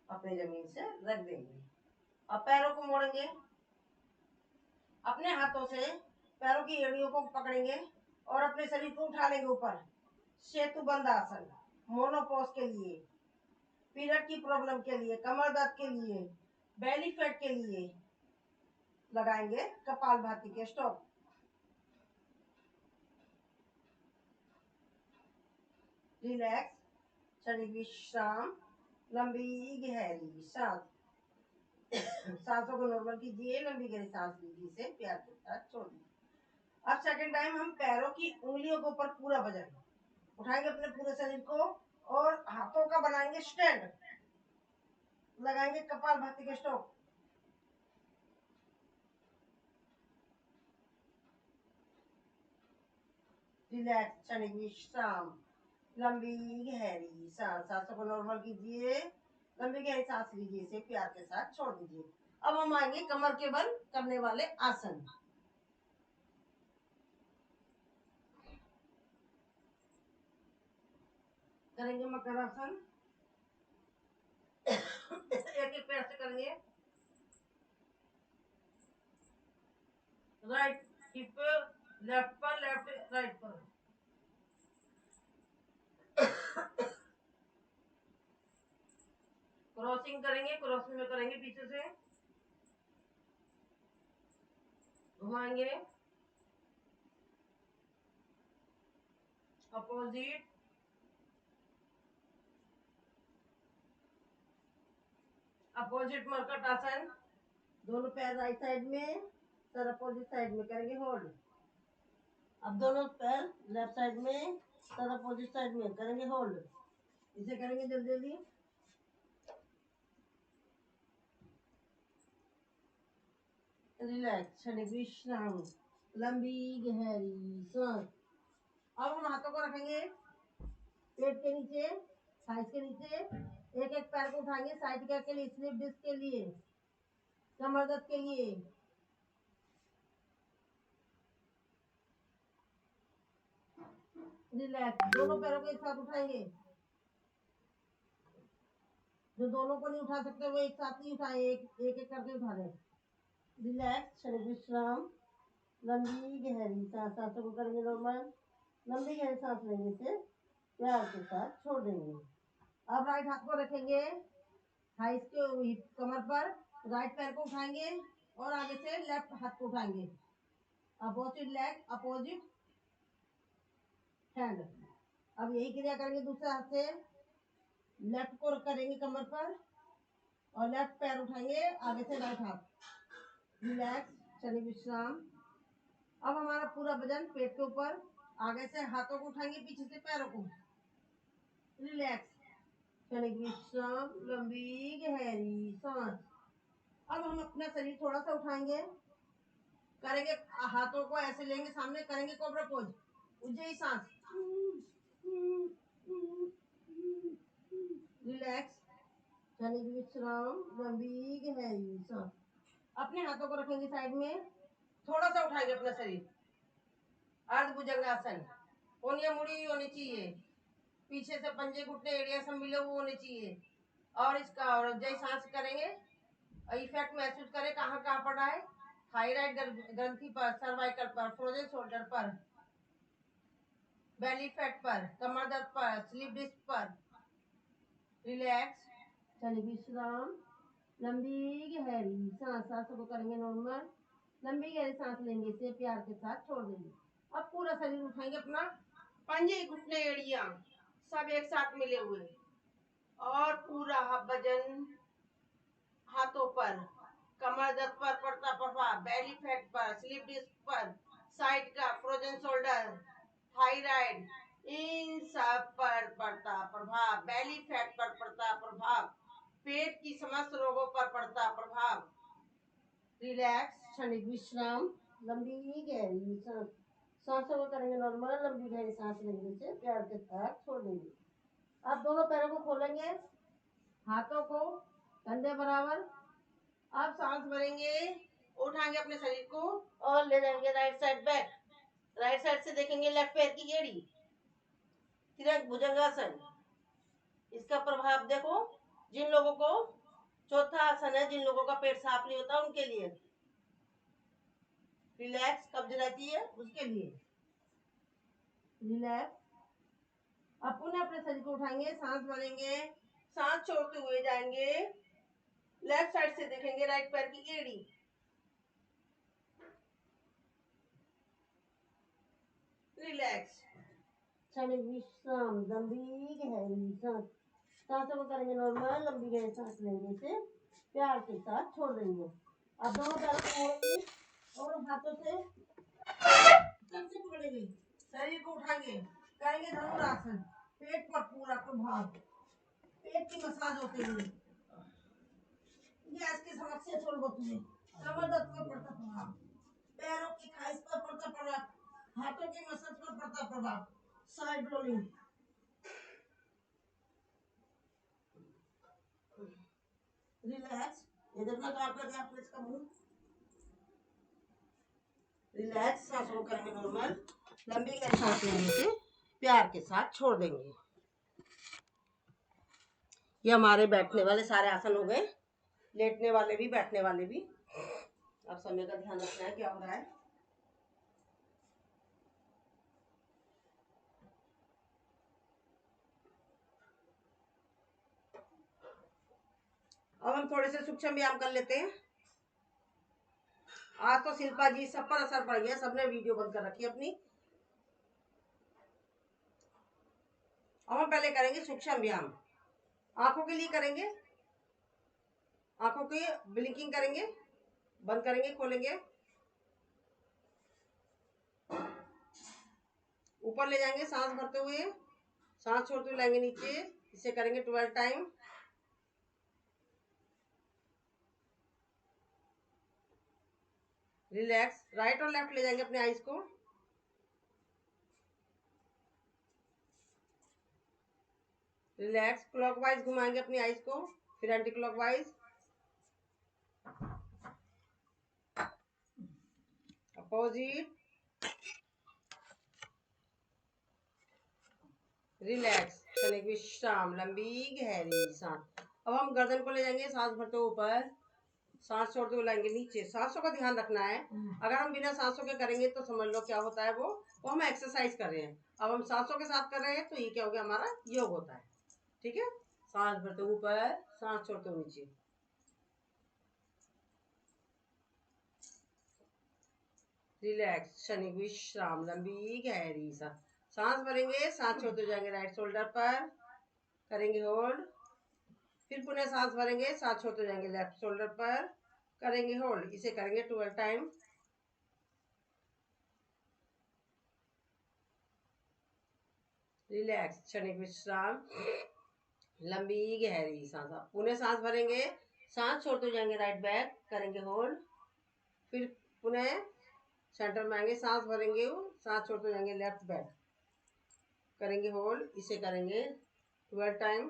अपने जमीन से रख देंगे। अब पैरों को मोड़ेंगे, अपने हाथों से पैरों की एड़ियों को पकड़ेंगे और अपने शरीर को उठा लेंगे ऊपर। सेतु बंद आसन, मोनोपोज के लिए, पीरियड की प्रॉब्लम के लिए, कमर दर्द के लिए, बेली फैट के लिए लगाएंगे कपालभाति के स्ट्रोक। रिलैक्स, क्षणिक विश्राम, लंबी गहरी सांस। सांसों को नॉर्मल कीजिए, लंबी गहरी सांस लीजिए, से प्यार के साथ छोड़ दीजिए। अब सेकंड टाइम हम पैरों की उंगलियों के ऊपर पूरा वजन उठाएंगे, अपने पूरे शरीर को, और हाथों का बनाएंगे स्टैंड। लगाएंगे कपालभाति के स्ट्रोक। रिलैक्स, क्षणिक विश्राम, लंबी गहरी सांस। सांसों को नॉर्मल कीजिए, लंबी गहरी सांस लीजिए, इसे प्यार के साथ छोड़ दीजिए। अब हम आएंगे कमर के बल करने वाले आसन। करेंगे मकरासन। एक एक पैर से करेंगे। राइट हिप लेफ्ट पर, लेफ्ट राइट पर। क्रॉसिंग करेंगे, क्रॉसिंग में करेंगे पीछे से, घुमाएंगे अपोजिट। अपोजिट मरकट आसन। दोनों पैर राइट साइड में, सर अपोजिट साइड में करेंगे होल्ड। अब दोनों पैर लेफ्ट साइड में, सर अपोजिट साइड में करेंगे होल्ड। इसे करेंगे जल्दी जल्दी। रिलैक्स, क्षणिक विश्राम, लंबी गहरी सांस। अब हम हाथों को रखेंगे पेट के नीचे, थाइस के नीचे। एक एक पैर को उठाएंगे साइड के लिए, स्लिप डिस्क के लिए, कमर दर्द के लिए। रिलैक्स, दोनों पैरों को एक साथ उठाएंगे। जो दोनों को नहीं उठा सकते वो एक साथ नहीं उठाए, एक एक करके उठा लें। रिलैक्स, क्षणिक विश्राम, लंबी गहरी सांस। सांसों को करेंगे नॉर्मल, लंबी गहरी सांस लेने से प्यार के साथ छोड़ देंगे। अब राइट हाथ को रखेंगे थाइस के कमर पर, राइट पैर को उठाएंगे और आगे से लेफ्ट हाथ को उठाएंगे। Opposite leg, opposite hand. अब यही क्रिया करेंगे दूसरे हाथ से। लेफ्ट को करेंगे कमर पर और लेफ्ट पैर उठाएंगे, आगे से राइट हाथ। रिलैक्स, क्षणिक विश्राम। अब हमारा पूरा वजन पेट के ऊपर, आगे से हाथों को उठाएंगे, पीछे से पैरों को। रिलैक्स, क्षणिक विश्राम, लंबी गहरी सांस। अब हम अपना शरीर थोड़ा सा उठाएंगे, करेंगे हाथों को ऐसे लेंगे सामने, करेंगे कोबरा पोज, ऊंची सांस। रिलैक्स, क्षणिक विश्राम, लंबी गहरी सांस। अपने हाथों को रखेंगे साइड में, थोड़ा सा उठाएंगे अपना शरीर, अर्ध भुजंगासन। कोनिया मुड़ी होनी चाहिए। पीछे से पंजे घुटने एरिया सब मिले हुए होने चाहिए। और इसका और जय सांस करेंगे और इफेक्ट महसूस करें कहाँ कहाँ पड़ रहा है। थायराइड ग्रंथि पर, सर्वाइकल पर, फ्रोजन शोल्डर पर, बेली फैट पर, कमर दर्द पर, स्लीप डिस्क पर। रिलैक्स, चलिए विश्राम, लंबी गहरी सांस, सांसों को करेंगे नॉर्मल। लंबी गहरी सांस लेंगे, इसे प्यार के साथ छोड़ देंगे। अब पूरा शरीर उठाएंगे अपना, पंजे घुटने एड़ियां सब एक साथ मिले हुए और पूरा वजन हाथों पर, कमर दर्द पर पड़ता प्रभाव, बेली फैट पर, स्लीप डिस्क पर, साइड का, फ्रोजन शोल्डर, थायराइड, इन सब पर पड़ता प्रभाव, बेली फैट पर पड़ता प्रभाव, पेट की समस्त रोगों पर पड़ता प्रभाव। रिलैक्स, क्षणिक विश्राम, लंबी गहरी सांस, सांसों को करेंगे नॉर्मल। लंबी गहरी सांस लेंगे, से प्यार के साथ छोड़ देंगे। अब दोनों पैरों को खोलेंगे, हाथों को कंधे बराबर। अब सांस भरेंगे, उठाएंगे अपने शरीर को और ले जाएंगे right side back. Right side से देखेंगे लेफ्ट पैर की एड़ी, तिरक भुजंगासन। इसका प्रभाव देखो, जिन लोगों को चौथा आसन है, जिन लोगों का पेट साफ नहीं होता उनके लिए, रिलैक्स कब्ज रहती है उसके लिए। रिलैक्स, अब पुनः अपने शरीर को उठाएंगे, सांस भरेंगे, सांस छोड़ते हुए जाएंगे, लेफ्ट साइड से देखेंगे राइट पैर की एड़ी, रिलैक्स, क्षणिक विश्राम, लंबी गहरी सांस, सांसों को करेंगे नॉर्मल। लंबी गहरी सांस लेंगे, से प्यार के साथ छोड़ देंगे। अब दोनों पैरों को मोड़ेंगे और हाथों से सबसे पकड़ेंगे, शरीर को उठाएंगे, करेंगे धनुरासन। पेट पर पूरा प्रभाव, पेट की मसाज होते हुए, गैस की समस्या सॉल्व होती है, कमर दर्द पर पड़ता प्रभाव, पैरों की खाइश पर पड़ता प्रभाव, हाथों की मसाज पर पड़ता प्रभाव, साइड रोलिंग। रिलैक्स, ये देखना काम कर दिया आपने इसका मुंह। रिलैक्स, सांसों को करेंगे नॉर्मल। लंबी गहरी सांस लेने से प्यार के साथ छोड़ देंगे। ये हमारे बैठने वाले सारे आसन हो गए, लेटने वाले भी, बैठने वाले भी। अब समय का ध्यान रखना है क्या हो रहा है। अब हम थोड़े से सूक्ष्म व्यायाम कर लेते हैं। आज तो शिल्पा जी सब पर असर पड़ गया, सबने वीडियो बंद कर रखी अपनी। अब हम पहले करेंगे सूक्ष्म व्यायाम, आंखों के लिए करेंगे। आंखों की ब्लिंकिंग करेंगे, बंद करेंगे, खोलेंगे, ऊपर ले जाएंगे सांस भरते हुए, सांस छोड़ते हुए लाएंगे नीचे। इसे करेंगे 12 टाइम। रिलैक्स, राइट और लेफ्ट ले जाएंगे अपने आईज को। रिलैक्स, क्लॉकवाइज घुमाएंगे अपनी आईज को, फिर एंटी क्लॉकवाइज। अपोजिट। रिलैक्स, क्षणिक विश्राम, लंबी गहरी सांस। अब हम गर्दन को ले जाएंगे, सांस भरते हुए ऊपर, सांस छोड़ते हुए लाएंगे नीचे। सांसों का ध्यान रखना है, अगर हम बिना सांसों के करेंगे तो समझ लो क्या होता है, वो हम एक्सरसाइज कर रहे हैं। अब हम सांसों के साथ कर रहे हैं तो ये क्या हो गया, हमारा योग होता है। ठीक है, सांस भरते ऊपर, सांस छोड़ते हुए नीचे। रिलैक्स, क्षणिक विश्राम, लंबी गहरी सांस। सांस भरेंगे, सांस छोड़ते जाएंगे राइट शोल्डर पर, करेंगे होल्ड। फिर पुनः सांस भरेंगे, सांस छोड़ते जाएंगे लेफ्ट शोल्डर पर, करेंगे होल्ड। इसे करेंगे 12 टाइम। रिलैक्स, क्षणिक विश्राम, लंबी गहरी सांस। पुनः सांस भरेंगे, सांस छोड़ते जाएंगे राइट बैक, करेंगे होल्ड। फिर पुनः सेंटर में आएंगे, सांस भरेंगे, सांस छोड़ते जाएंगे लेफ्ट बैक, करेंगे होल्ड। इसे करेंगे 12 टाइम।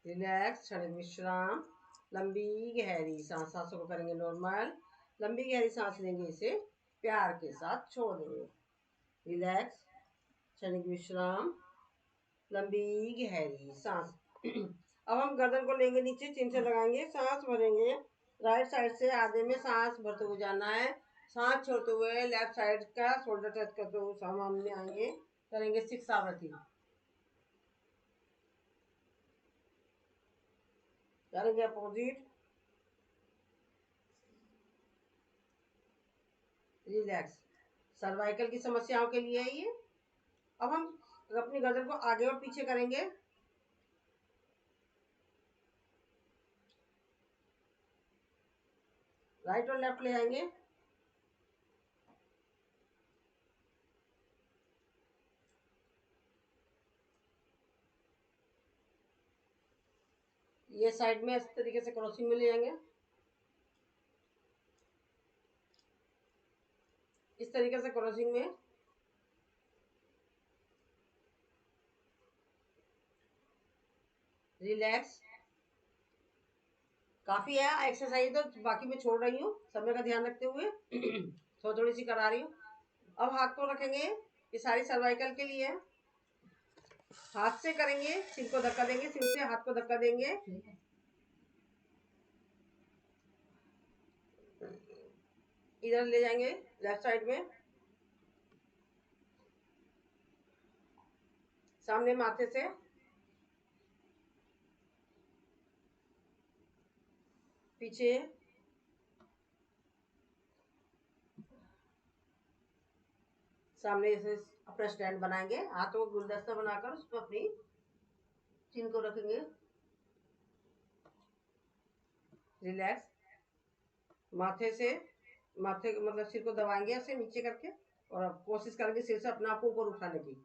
रिलैक्स, क्षणिक विश्राम, लंबी गहरी सांस। सांसों को करेंगे नॉर्मल। लंबी गहरी सांस लेंगे, इसे प्यार के साथ छोड़ देंगे। रिलैक्स, क्षणिक विश्राम, लंबी गहरी सांस। अब हम गर्दन को लेंगे नीचे, चिन से लगाएंगे, सांस भरेंगे। राइट साइड से आधे में सांस भरते हुए जाना है, सांस छोड़ते हुए लेफ्ट साइड का शोल्डर टच करते हुए सामने आएंगे, करेंगे 6 आवृत्ति। करेंगे अपोजिट, रिलैक्स। सर्वाइकल की समस्याओं के लिए है ये। अब हम अपनी गर्दन को आगे और पीछे करेंगे, राइट और लेफ्ट ले आएंगे। ये साइड में इस तरीके से क्रॉसिंग में ले जाएंगे, इस तरीके से क्रॉसिंग में। रिलैक्स। काफी है एक्सरसाइज, तो बाकी मैं छोड़ रही हूँ समय का ध्यान रखते हुए। थोड़ी सी करा रही हूँ। अब हाथ को रखेंगे, ये सारी सर्वाइकल के लिए है। हाथ से करेंगे, सिर को धक्का देंगे, सिर से हाथ को धक्का देंगे। इधर ले जाएंगे लेफ्ट साइड में, सामने माथे से पीछे, सामने से अपना स्टैंड बनाएंगे, हाथों को गुलदस्ता बनाकर उस पर अपनी चिन को रखेंगे। रिलैक्स। माथे से, माथे मतलब सिर को दबाएंगे ऐसे नीचे करके, और अब कोशिश करेंगे सिर से अपना आप ऊपर उठाने की।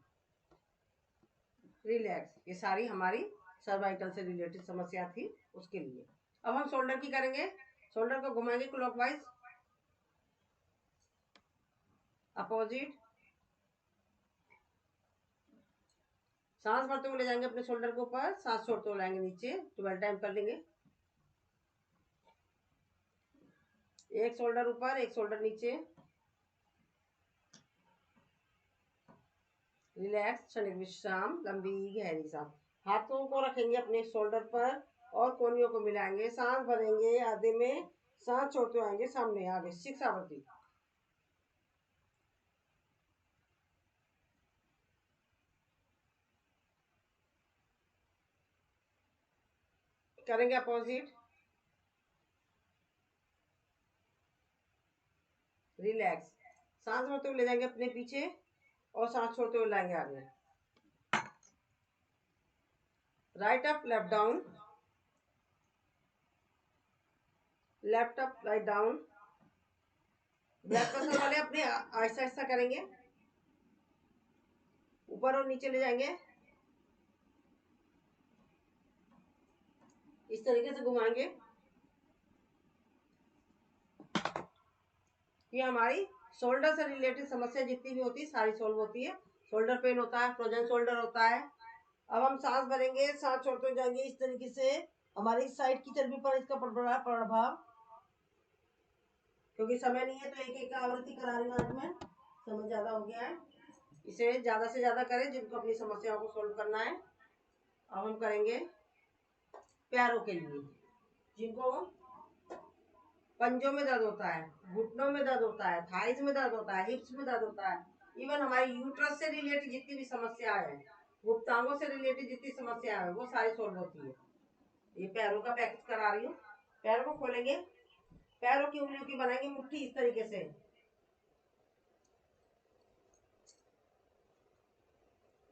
रिलैक्स। ये सारी हमारी सर्वाइकल से रिलेटेड समस्या थी, उसके लिए। अब हम शोल्डर की करेंगे, शोल्डर को घुमाएंगे क्लॉकवाइज, अपोजिट। सांस भरते हुए ले जाएंगे अपने शोल्डर के ऊपर, सांस छोड़ते हुए लाएंगे नीचे, 12 टाइम कर लेंगे। एक शोल्डर ऊपर, एक शोल्डर नीचे। रिलैक्स, क्षणिक विश्राम, लंबी गहरी सांस। हाथों को रखेंगे अपने शोल्डर पर और कोहनियों को मिलाएंगे, सांस भरेंगे आधे में, सांस छोड़ते आएंगे सामने आगे, 6 आवृत्ति। करेंगे अपोजिट। रिलैक्स। सांस भरते हुए ले जाएंगे अपने पीछे और सांस छोड़ते हुए लाएंगे आगे। Right up, left down, left up, write down. Blood pressure वाले अपने आहिस्ता आहिस्ता करेंगे, ऊपर और नीचे ले जाएंगे, इस तरीके से घुमाएंगे। ये हमारी शोल्डर से रिलेटेड समस्या जितनी भी होती है सारी सॉल्व होती है। शोल्डर पेन होता है, फ्रोजन शोल्डर होता है। अब हम सांस भरेंगे, सांस छोड़ते जाएंगे, इस तरीके से हमारी साइड की चर्बी पर इसका पड़ रहा है प्रभाव। क्योंकि समय नहीं है तो एक एक आवृत्ति करा रही हूँ आज मैं, समय ज्यादा हो गया है। इसे ज्यादा से ज्यादा करें जिनको अपनी समस्याओं को सोल्व करना है। अब हम करेंगे पैरों के लिए, जिनको पंजों में दर्द होता है, घुटनों में दर्द होता है, थाइज में दर्द होता है, हिप्स में दर्द होता है, इवन हमारी यूट्रस से रिलेटेड जितनी भी समस्या है, गुप्तांगों से रिलेटेड जितनी समस्या है, वो सारी सोल्व होती है। ये पैरों का पैकेज करा रही हूँ। पैरों को खोलेंगे, पैरों की उंगलियों की बनाएंगे मुट्ठी इस तरीके से,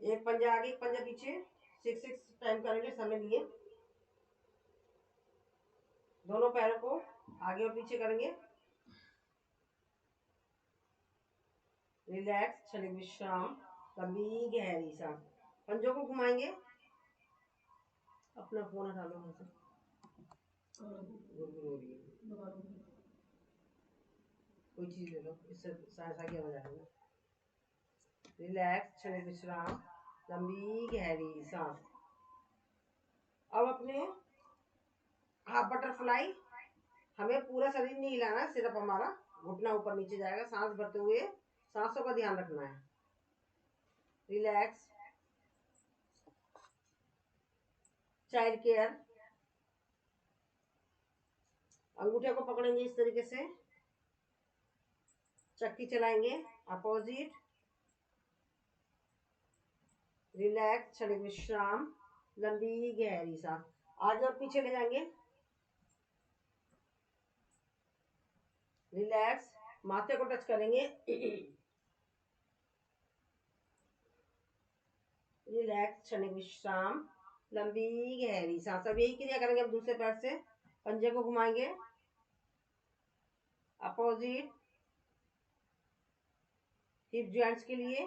एक पंजा आगे एक पंजा पीछे, 6 टाइम करेंगे समय लिए। दोनों पैरों को आगे और पीछे करेंगे। रिलैक्स, क्षणिक विश्राम, लंबी गहरी सांस। पंजों को घुमाएंगे, अपना फोन हटा लो वहां से, गुरगुर हो रही है, कोई चीज ले लो, इससे सहायता की आवाज आ रही है। रिलैक्स, क्षणिक विश्राम, लंबी गहरी सांस। अब अपने हाफ बटरफ्लाई, हमें पूरा शरीर नहीं हिलाना, सिर्फ हमारा घुटना ऊपर नीचे जाएगा। सांस भरते हुए सांसों का ध्यान रखना है। Relax, child care. अंगूठे को पकड़ेंगे इस तरीके से, चक्की चलाएंगे अपोजिट, रिलैक्स, क्षणिक विश्राम, लंबी गहरी सांस, आगे और पीछे ले जाएंगे, रिलैक्स, माथे को टच करेंगे, रिलैक्स, क्षणिक विश्राम, लंबी गहरी सांस। अब यही क्रिया करेंगे, अब दूसरे पैर से पंजे को घुमाएंगे अपोजिट, हिप जॉइंट्स के लिए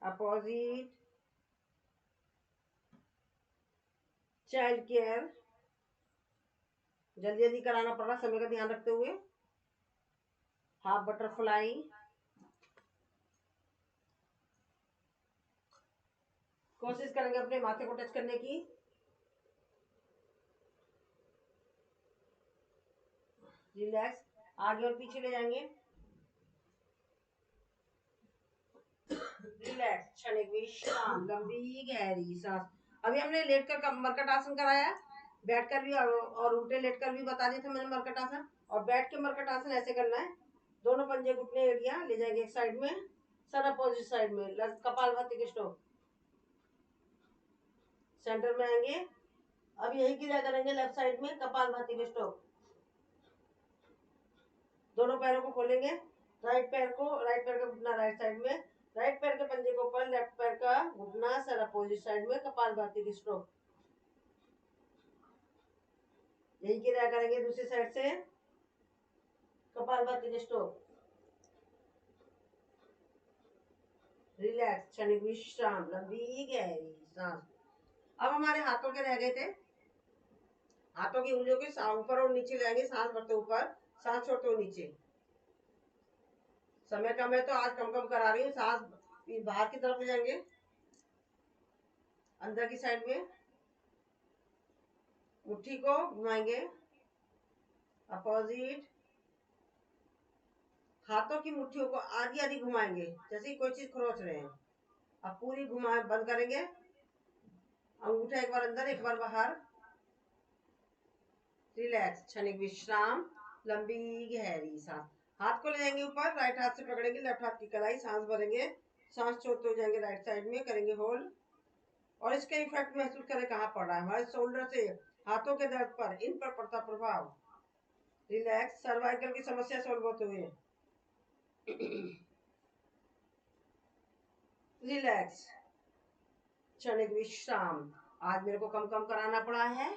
अपोजिट, चाइल्ड केयर, जल्दी जल्दी कराना पड़ रहा, समय का ध्यान रखते हुए, हाफ बटरफ्लाई, कोशिश करेंगे अपने माथे को टच करने की, रिलैक्स, आगे और पीछे ले जाएंगे, रिलैक्स, क्षणिक विश्राम, लंबी गहरी सांस। अभी हमने लेटकर मरकट आसन कराया, बैठकर भी और उल्टे लेटकर भी बता दिया था मैंने मरकट आसन, और बैठ के मरकट आसन ऐसे करना है, दोनों पंजे घुटने एड़ियां ले जाएंगे एक साइड में, सर अपोजिट साइड में, कपालभाति के स्ट्रोक, सेंटर में आएंगे। अब यही क्रिया करेंगे लेफ्ट साइड में, कपालभाति के स्ट्रोक, दोनों पैरों को खोलेंगे, राइट पैर का घुटना राइट साइड में, राइट पैर के पंजे को ऊपर, लेफ्ट पैर का घुटना सर अपोजिट साइड में, कपालभाति की स्ट्रोक। यही क्रिया करेंगे दूसरी साइड से, कपालभाति की स्ट्रोक, रिलैक्स, क्षणिक विश्राम, लंबी गहरी सांस। अब हमारे हाथों के रह गए थे, हाथों की उंगलियों के ऊपर और नीचे लाएंगे, सांस भरते ऊपर, सांस छोड़ते हुए नीचे। समय कम है तो आज कम कम करा रही हूँ, सांस बाहर की तरफ ले जाएंगे, अंदर की साइड में, मुट्ठी को घुमाएंगे अपोजिट, हाथों की मुट्ठियों को आधी आधी घुमाएंगे जैसे कोई चीज खरोच रहे हैं। अब पूरी घुमाए बंद करेंगे, अंगूठा एक बार अंदर एक बार बाहर, रिलैक्स, क्षणिक विश्राम, लंबी गहरी सांस। हाथ को ले जाएंगे ऊपर, राइट हाथ से पकड़ेंगे लेफ्ट हाथ की कलाई, सांस भरेंगे, सांस छोड़ते हो जाएंगे राइट साइड में, करेंगे होल्ड, और इसका इफेक्ट महसूस करें कहाँ पड़ रहा है, हमारे शोल्डर से हाथों के दर्द पर, इन पर पड़ता प्रभाव, रिलैक्स, सर्वाइकल की समस्या सॉल्व होते हुए, रिलैक्स, क्षणिक विश्राम। आज मेरे को कम कम कराना पड़ा है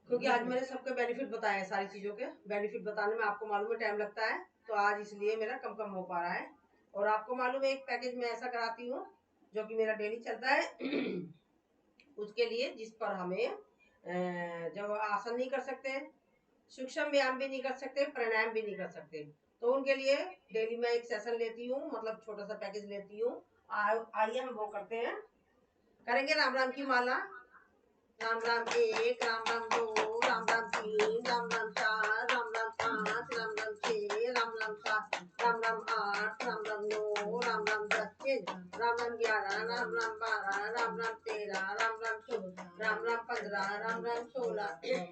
क्योंकि आज मैंने सबके बेनिफिट बताए हैं, सारी चीजों के बेनिफिट बताने में आपको मालूम है टाइम लगता है, तो आज इसलिए मेरा कम कम हो पा रहा है। और आपको मालूम है एक पैकेज में ऐसा कराती हूँ जो कि मेरा डेली चलता है उसके लिए, जिस पर हमें जब आसन नहीं कर सकते, सूक्ष्म व्यायाम भी नहीं कर सकते, प्राणायाम भी नहीं कर सकते, तो उनके लिए डेली में एक सेशन लेती हूँ, मतलब छोटा सा पैकेज लेती हूँ। आइए हम वो करते हैं, करेंगे राम राम की माला, Ram Ram 1, Ram Ram 2, Ram Ram 3, Ram Ram 4, Ram Ram 5, Ram Ram 6, Ram Ram 7, Ram Ram 8, Ram Ram 9, Ram Ram 10, Ram Ram 11, Ram Ram 12, Ram Ram 13, Ram Ram 14, Ram Ram 15, Ram Ram 16,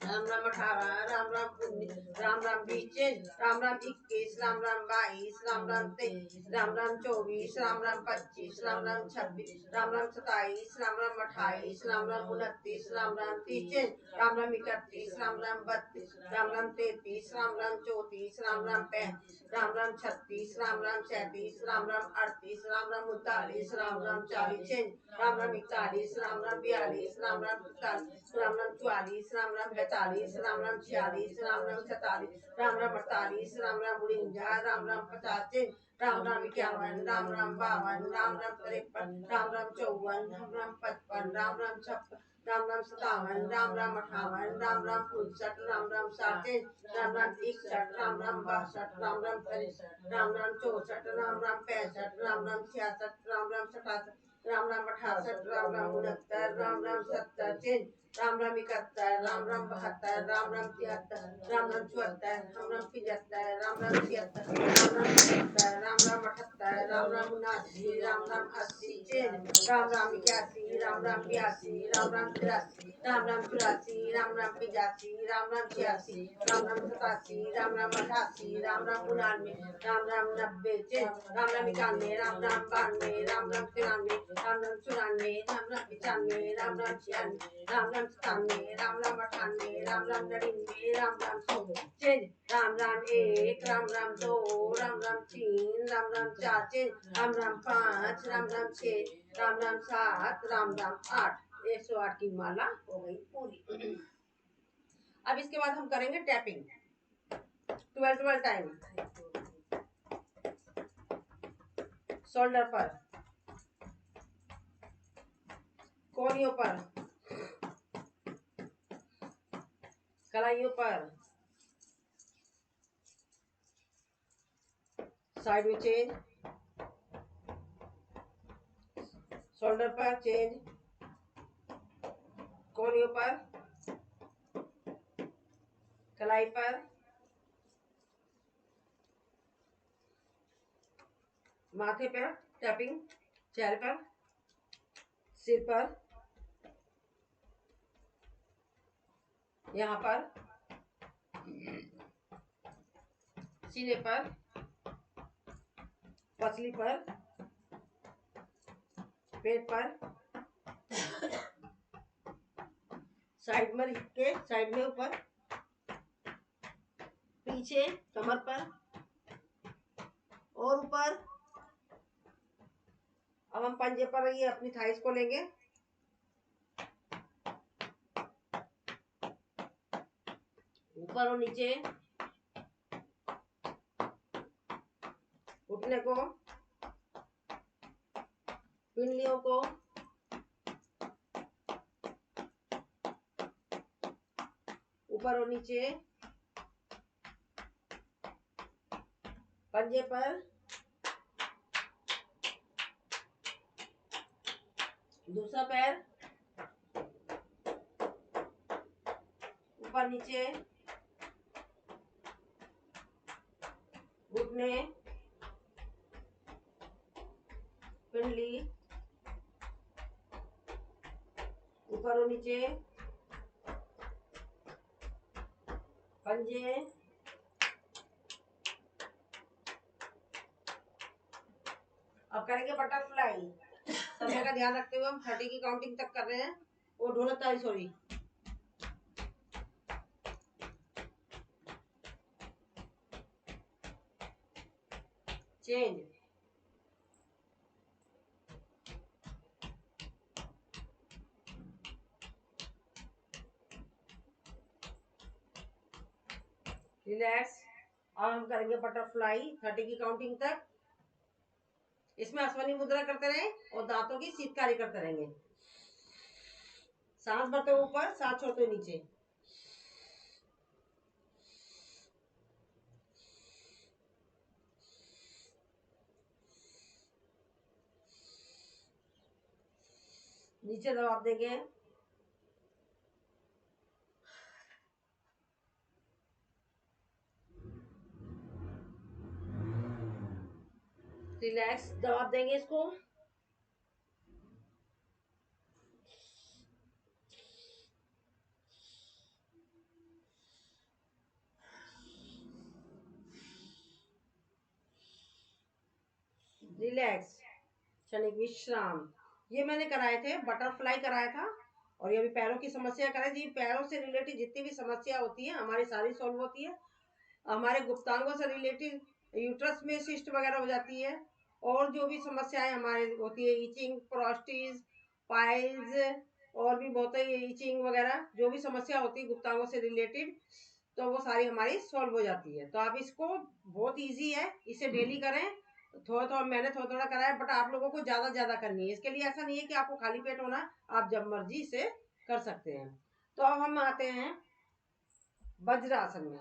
Ram Ram 18, Ram Ram 19, Ram Ram 20, Ram Ram 21, Ram Ram 22, Ram Ram 23, Ram Ram 24, Ram Ram 25, Ram Ram 26, Ram Ram 27, Ram Ram 28, Ram Ram 29, Ram Ram 30, Ram Ram 31, Ram Ram 32, Ram Ram 33, Ram Ram 34, Ram Ram 35, Ram Ram 36, Ram Ram 37, Ram Ram 38, Ram Ram 39, Ram Ram 40, Ram Ram 41, Ram Ram 42, Ram Ram 43, Ram Ram 44, Ram Ram 45, Ram Ram 46, Ram Ram 47, Ram Ram 48, Ram Ram 49, Ram Ram 50, Ram Ram 51, Ram Ram 52, Ram Ram 53, Ram Ram 54, Ram Ram 55, Ram Ram 56, Ram Ram 57, Ram Ram 58, Ram Ram 59, Ram Ram 60, Ram Ram 61, Ram Ram 62, Ram Ram 63, Ram Ram 64, Ram Ram 65, Ram Ram 66, Ram Ram 87, Ram Ram 68, Ram Ram 69, Ram Ram 70, change, Ram Ram 71, Ram Ram 72, Ram Ram 73, Ram Ram 74, Ram Ram 75, Ram Ram 76, Ram Ram 77, Ram Ram 78, Ram Ram 79, Ram Ram 80, change, Ram Ram 81, Ram Ram 82, Ram Ram 83, Ram Ram 84, Ram Ram 85, Ram Ram 86, Ram Ram 87, Ram Ram 88, Ram Ram 99, Ram Ram 90, Ram Ram 91, Ram Ram 92, Ram Ram 93, Ram Ram 94, Ram Ram 95, Ram Ram 96, Ram Ram 97, Ram Ram 98, Ram Ram 99, Ram Ram 100, change, Ram Ram 1, Ram Ram 2, Ram Ram 3, Ram Ram 4, change, Ram Ram 5, Ram Ram 6, Ram Ram 7, Ram Ram 8, 108 की माला हो गई पूरी। अब इसके बाद हम करेंगे टैपिंग 12 टाइम। शोल्डर पर, कोहनियों पर, कलाइयों पर, साइड में चेंज, शोल्डर पर चेंज, कोहनियों पर, कलाई पर, माथे पर टैपिंग, चेहरे पर, सिर पर, यहाँ पर, सीने पर, पसली पर, पेट पर, साइड में के साइड में ऊपर, पीछे कमर पर और ऊपर। अब हम पंजे पर ये अपनी थाइस को लेंगे, ऊपर और नीचे, घुटने को, पिंडलियों को, ऊपर और नीचे, पंजे पर, दूसरा पैर, ऊपर नीचे, घुटने, पिंडली, ऊपर और नीचे, पंजे, अब करेंगे बटरफ्लाई। समय का ध्यान रखते हुए हम 30 की काउंटिंग तक कर रहे हैं। वो ढोलकताई सॉरी, चेंज, रिलैक्स। अब हम करेंगे बटरफ्लाई 30 की काउंटिंग तक। इसमें अश्वनी मुद्रा करते रहें और दांतों की शीतकारी करते रहेंगे। सांस भरते हुए ऊपर, सांस छोड़ते हुए नीचे। नीचे दबाव देंगे, रिलैक्स, दबाव देंगे इसको। रिलैक्स, क्षणिक विश्राम। ये मैंने कराए थे, बटरफ्लाई कराया था और ये भी पैरों की समस्या कराई थी। पैरों से रिलेटेड जितनी भी समस्या होती है हमारी सारी सॉल्व होती है। हमारे गुप्तांगों से रिलेटेड यूट्रस में सिस्ट वगैरह हो जाती है और जो भी समस्याएं हमारे होती है, ईचिंग, प्रोस्टिस, पाइल्स और भी बहुत ही ईचिंग वगैरह जो भी समस्या होती है गुप्तांगों से रिलेटेड, तो वो सारी हमारी सॉल्व हो जाती है। तो आप इसको, बहुत इजी है, इसे डेली करें। थोड़ा थोड़ा मैंने थोड़ा थोड़ा कराया, बट आप लोगों को ज़्यादा ज़्यादा करनी है। इसके लिए ऐसा नहीं है कि आपको खाली पेट होना, आप जब मर्जी इसे कर सकते हैं। तो अब हम आते हैं वज्रासन में।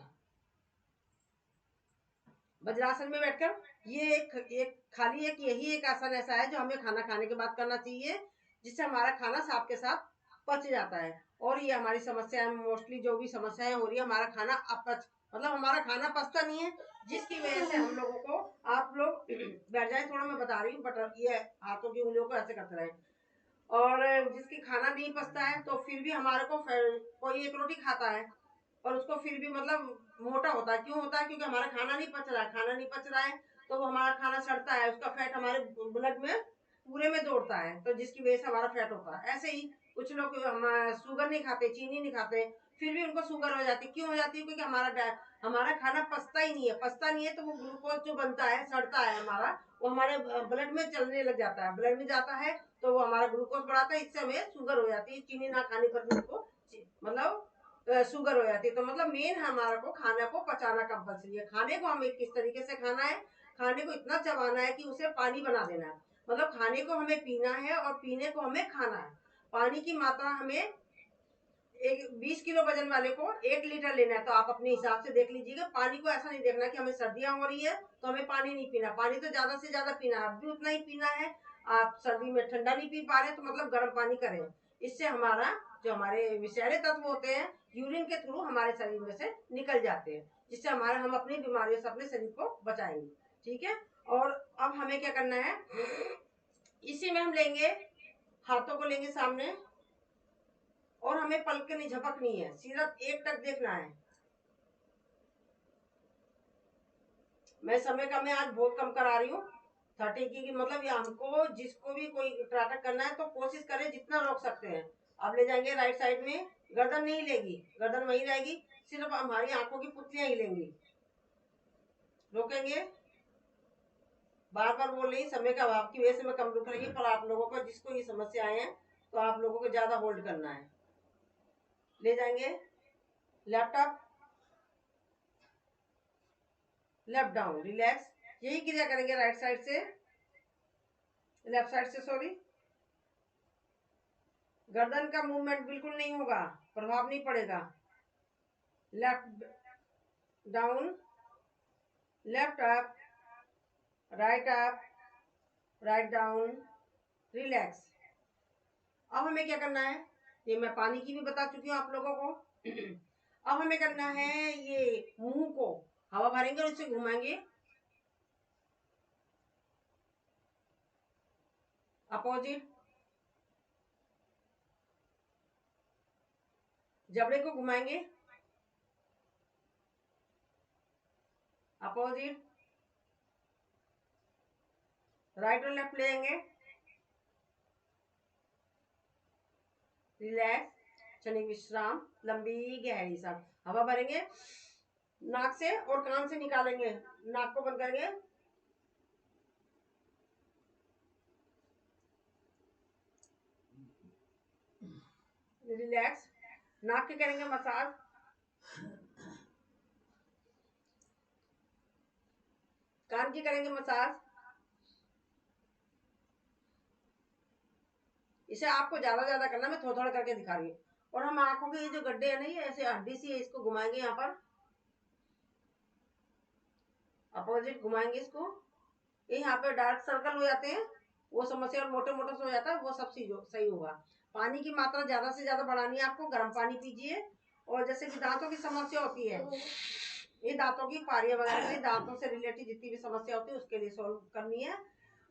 वज्रासन में बैठकर ये एक खाली एक यही एक आसन ऐसा है जो हमें खाना खाने के बाद करना चाहिए, जिससे हमारा खाना साथ के साथ पच जाता है। और ये हमारी समस्याएं मोस्टली जो भी समस्याएं हो रही है, हमारा खाना अपच मतलब हमारा खाना पचता नहीं है, जिसकी वजह से हम लोगों को आप लोग बैठ जाए थोड़ा, मैं बता रही हूँ, बट ये हाथों की उंगलियों को ऐसे करते रहे। और जिसकी खाना नहीं पचता है तो फिर भी हमारे को कोई एक रोटी खाता है और उसको फिर भी मतलब मोटा होता है। क्यों होता है? क्योंकि हमारा खाना नहीं पच रहा है। खाना नहीं पच रहा है तो वो हमारा खाना सड़ता है, उसका फैट हमारे ब्लड में पूरे में दौड़ता है, तो जिसकी वजह से हमारा फैट होता है। ऐसे ही कुछ लोग हम शुगर नहीं खाते, चीनी नहीं खाते, फिर भी उनको शुगर हो जाती है। क्यों हो जाती है? क्योंकि हमारा खाना पचता ही नहीं है। पचता नहीं है तो वो ग्लूकोज जो बनता है, सड़ता है हमारा, वो हमारे ब्लड में चलने लग जाता है। ब्लड में जाता है तो वो हमारा ग्लूकोज बढ़ाता है, इससे हमें शुगर हो जाती है। चीनी ना खाने पर भी उसको मतलब शुगर हो जाती है। तो मतलब मेन हमारा को खाने को पचाना कंपल्सरी है। खाने को हमें किस तरीके से खाना है? खाने को इतना चबाना है कि उसे पानी बना देना है। मतलब खाने को हमें पीना है और पीने को हमें खाना है। पानी की मात्रा हमें एक 20 किलो वजन वाले को 1 लीटर लेना है, तो आप अपने हिसाब से देख लीजिएगा। पानी को ऐसा नहीं देखना कि हमें सर्दियां हो रही है तो हमें पानी नहीं पीना। पानी तो ज्यादा से ज्यादा पीना है, अब भी उतना ही पीना है। आप सर्दी में ठंडा नहीं पी पा रहे तो मतलब गर्म पानी करें। इससे हमारा जो हमारे विषैले तत्व होते हैं यूरिन के थ्रू हमारे शरीर में से निकल जाते हैं, जिससे हमारे हम अपनी बीमारियों से अपने शरीर को बचाएंगे। ठीक है। और अब हमें क्या करना है, इसी में हम लेंगे, हाथों को लेंगे सामने और हमें पलक नहीं झपकनी है, सिर्फ एक टक देखना है। मैं समय का मैं आज बहुत कम करा रही हूँ 30 की मतलब ये हमको जिसको भी कोई नाटक करना है तो कोशिश करें जितना रोक सकते हैं। अब ले जाएंगे राइट साइड में, गर्दन नहीं लेगी, गर्दन वहीं रहेगी, सिर्फ हमारी आंखों की पुतलियां ही लेंगी। रोकेंगे, बार बार बोल रही, समय का अभाव की वजह से मैं कम रुक रही हूँ, पर आप लोगों को जिसको ये समस्या है तो आप लोगों को ज्यादा होल्ड करना है। ले जाएंगे, लैपटॉप लेफ्ट डाउन, रिलैक्स, यही क्रिया करेंगे राइट साइड से, लेफ्ट साइड से सॉरी। गर्दन का मूवमेंट बिल्कुल नहीं होगा, प्रभाव नहीं पड़ेगा। Left down, left up, write down, relax. अब हमें क्या करना है, ये मैं पानी की भी बता चुकी हूँ आप लोगों को। अब हमें करना है ये मुंह को हवा भरेंगे और इसे घुमाएंगे अपोजिट, जबड़े को घुमाएंगे अपोजिट, राइट और लेफ्ट लेंगे, रिलैक्स, क्षणिक विश्राम, लंबी गहरी सांस, हवा भरेंगे नाक से और कान से निकालेंगे, नाक को बंद करेंगे, रिलैक्स, नाक के करेंगे मसाज, कान की करेंगे मसाज। इसे आपको ज्यादा करना, मैं थोड़ा थोड़ा करके दिखा रही हूँ। और हम आंखों के ये जो गड्ढे है ना, ये ऐसे हड्डी सी है, इसको घुमाएंगे यहाँ पर अपोजिट, घुमाएंगे इसको, ये यहाँ पे डार्क सर्कल हो जाते हैं, वो समस्या, और मोटे मोटे से हो जाता है, वो सब सही होगा। पानी की मात्रा ज्यादा से ज्यादा बढ़ानी है आपको, गर्म पानी पीजिए। और जैसे कि दांतों की समस्या होती है, ये दांतों की पारियां वगैरह के लिए, दांतों से रिलेटेड जितनी भी समस्या होती है उसके लिए सॉल्व करनी है।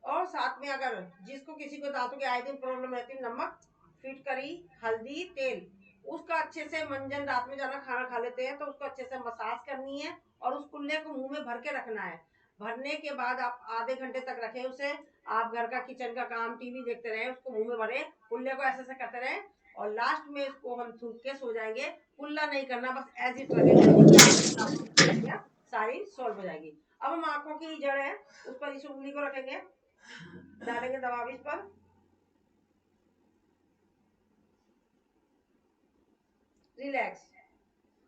और साथ में अगर जिसको किसी को दांतों की आए दिन प्रॉब्लम रहती है, नमक, फिटकरी, हल्दी, तेल, उसका अच्छे से मंजन, रात में जाना खाना खा लेते हैं तो उसको अच्छे से मसाज करनी है और उस कुल्ले को मुंह में भर के रखना है। भरने के बाद आप आधे घंटे तक रखें उसे। आप घर का किचन का काम, टीवी देखते रहे, उसको मुंह में भरे, कुल्ले को ऐसे करते रहे और लास्ट में इसको हम थूक के सो जाएंगे। कुल्ला नहीं करना, बस एज इट रखेंगे, सारी सॉल्व हो जाएगी। अब हम आंखों की जड़ है उस पर इस उंगली को रखेंगे, डालेंगे दबाव इस पर, रिलैक्स।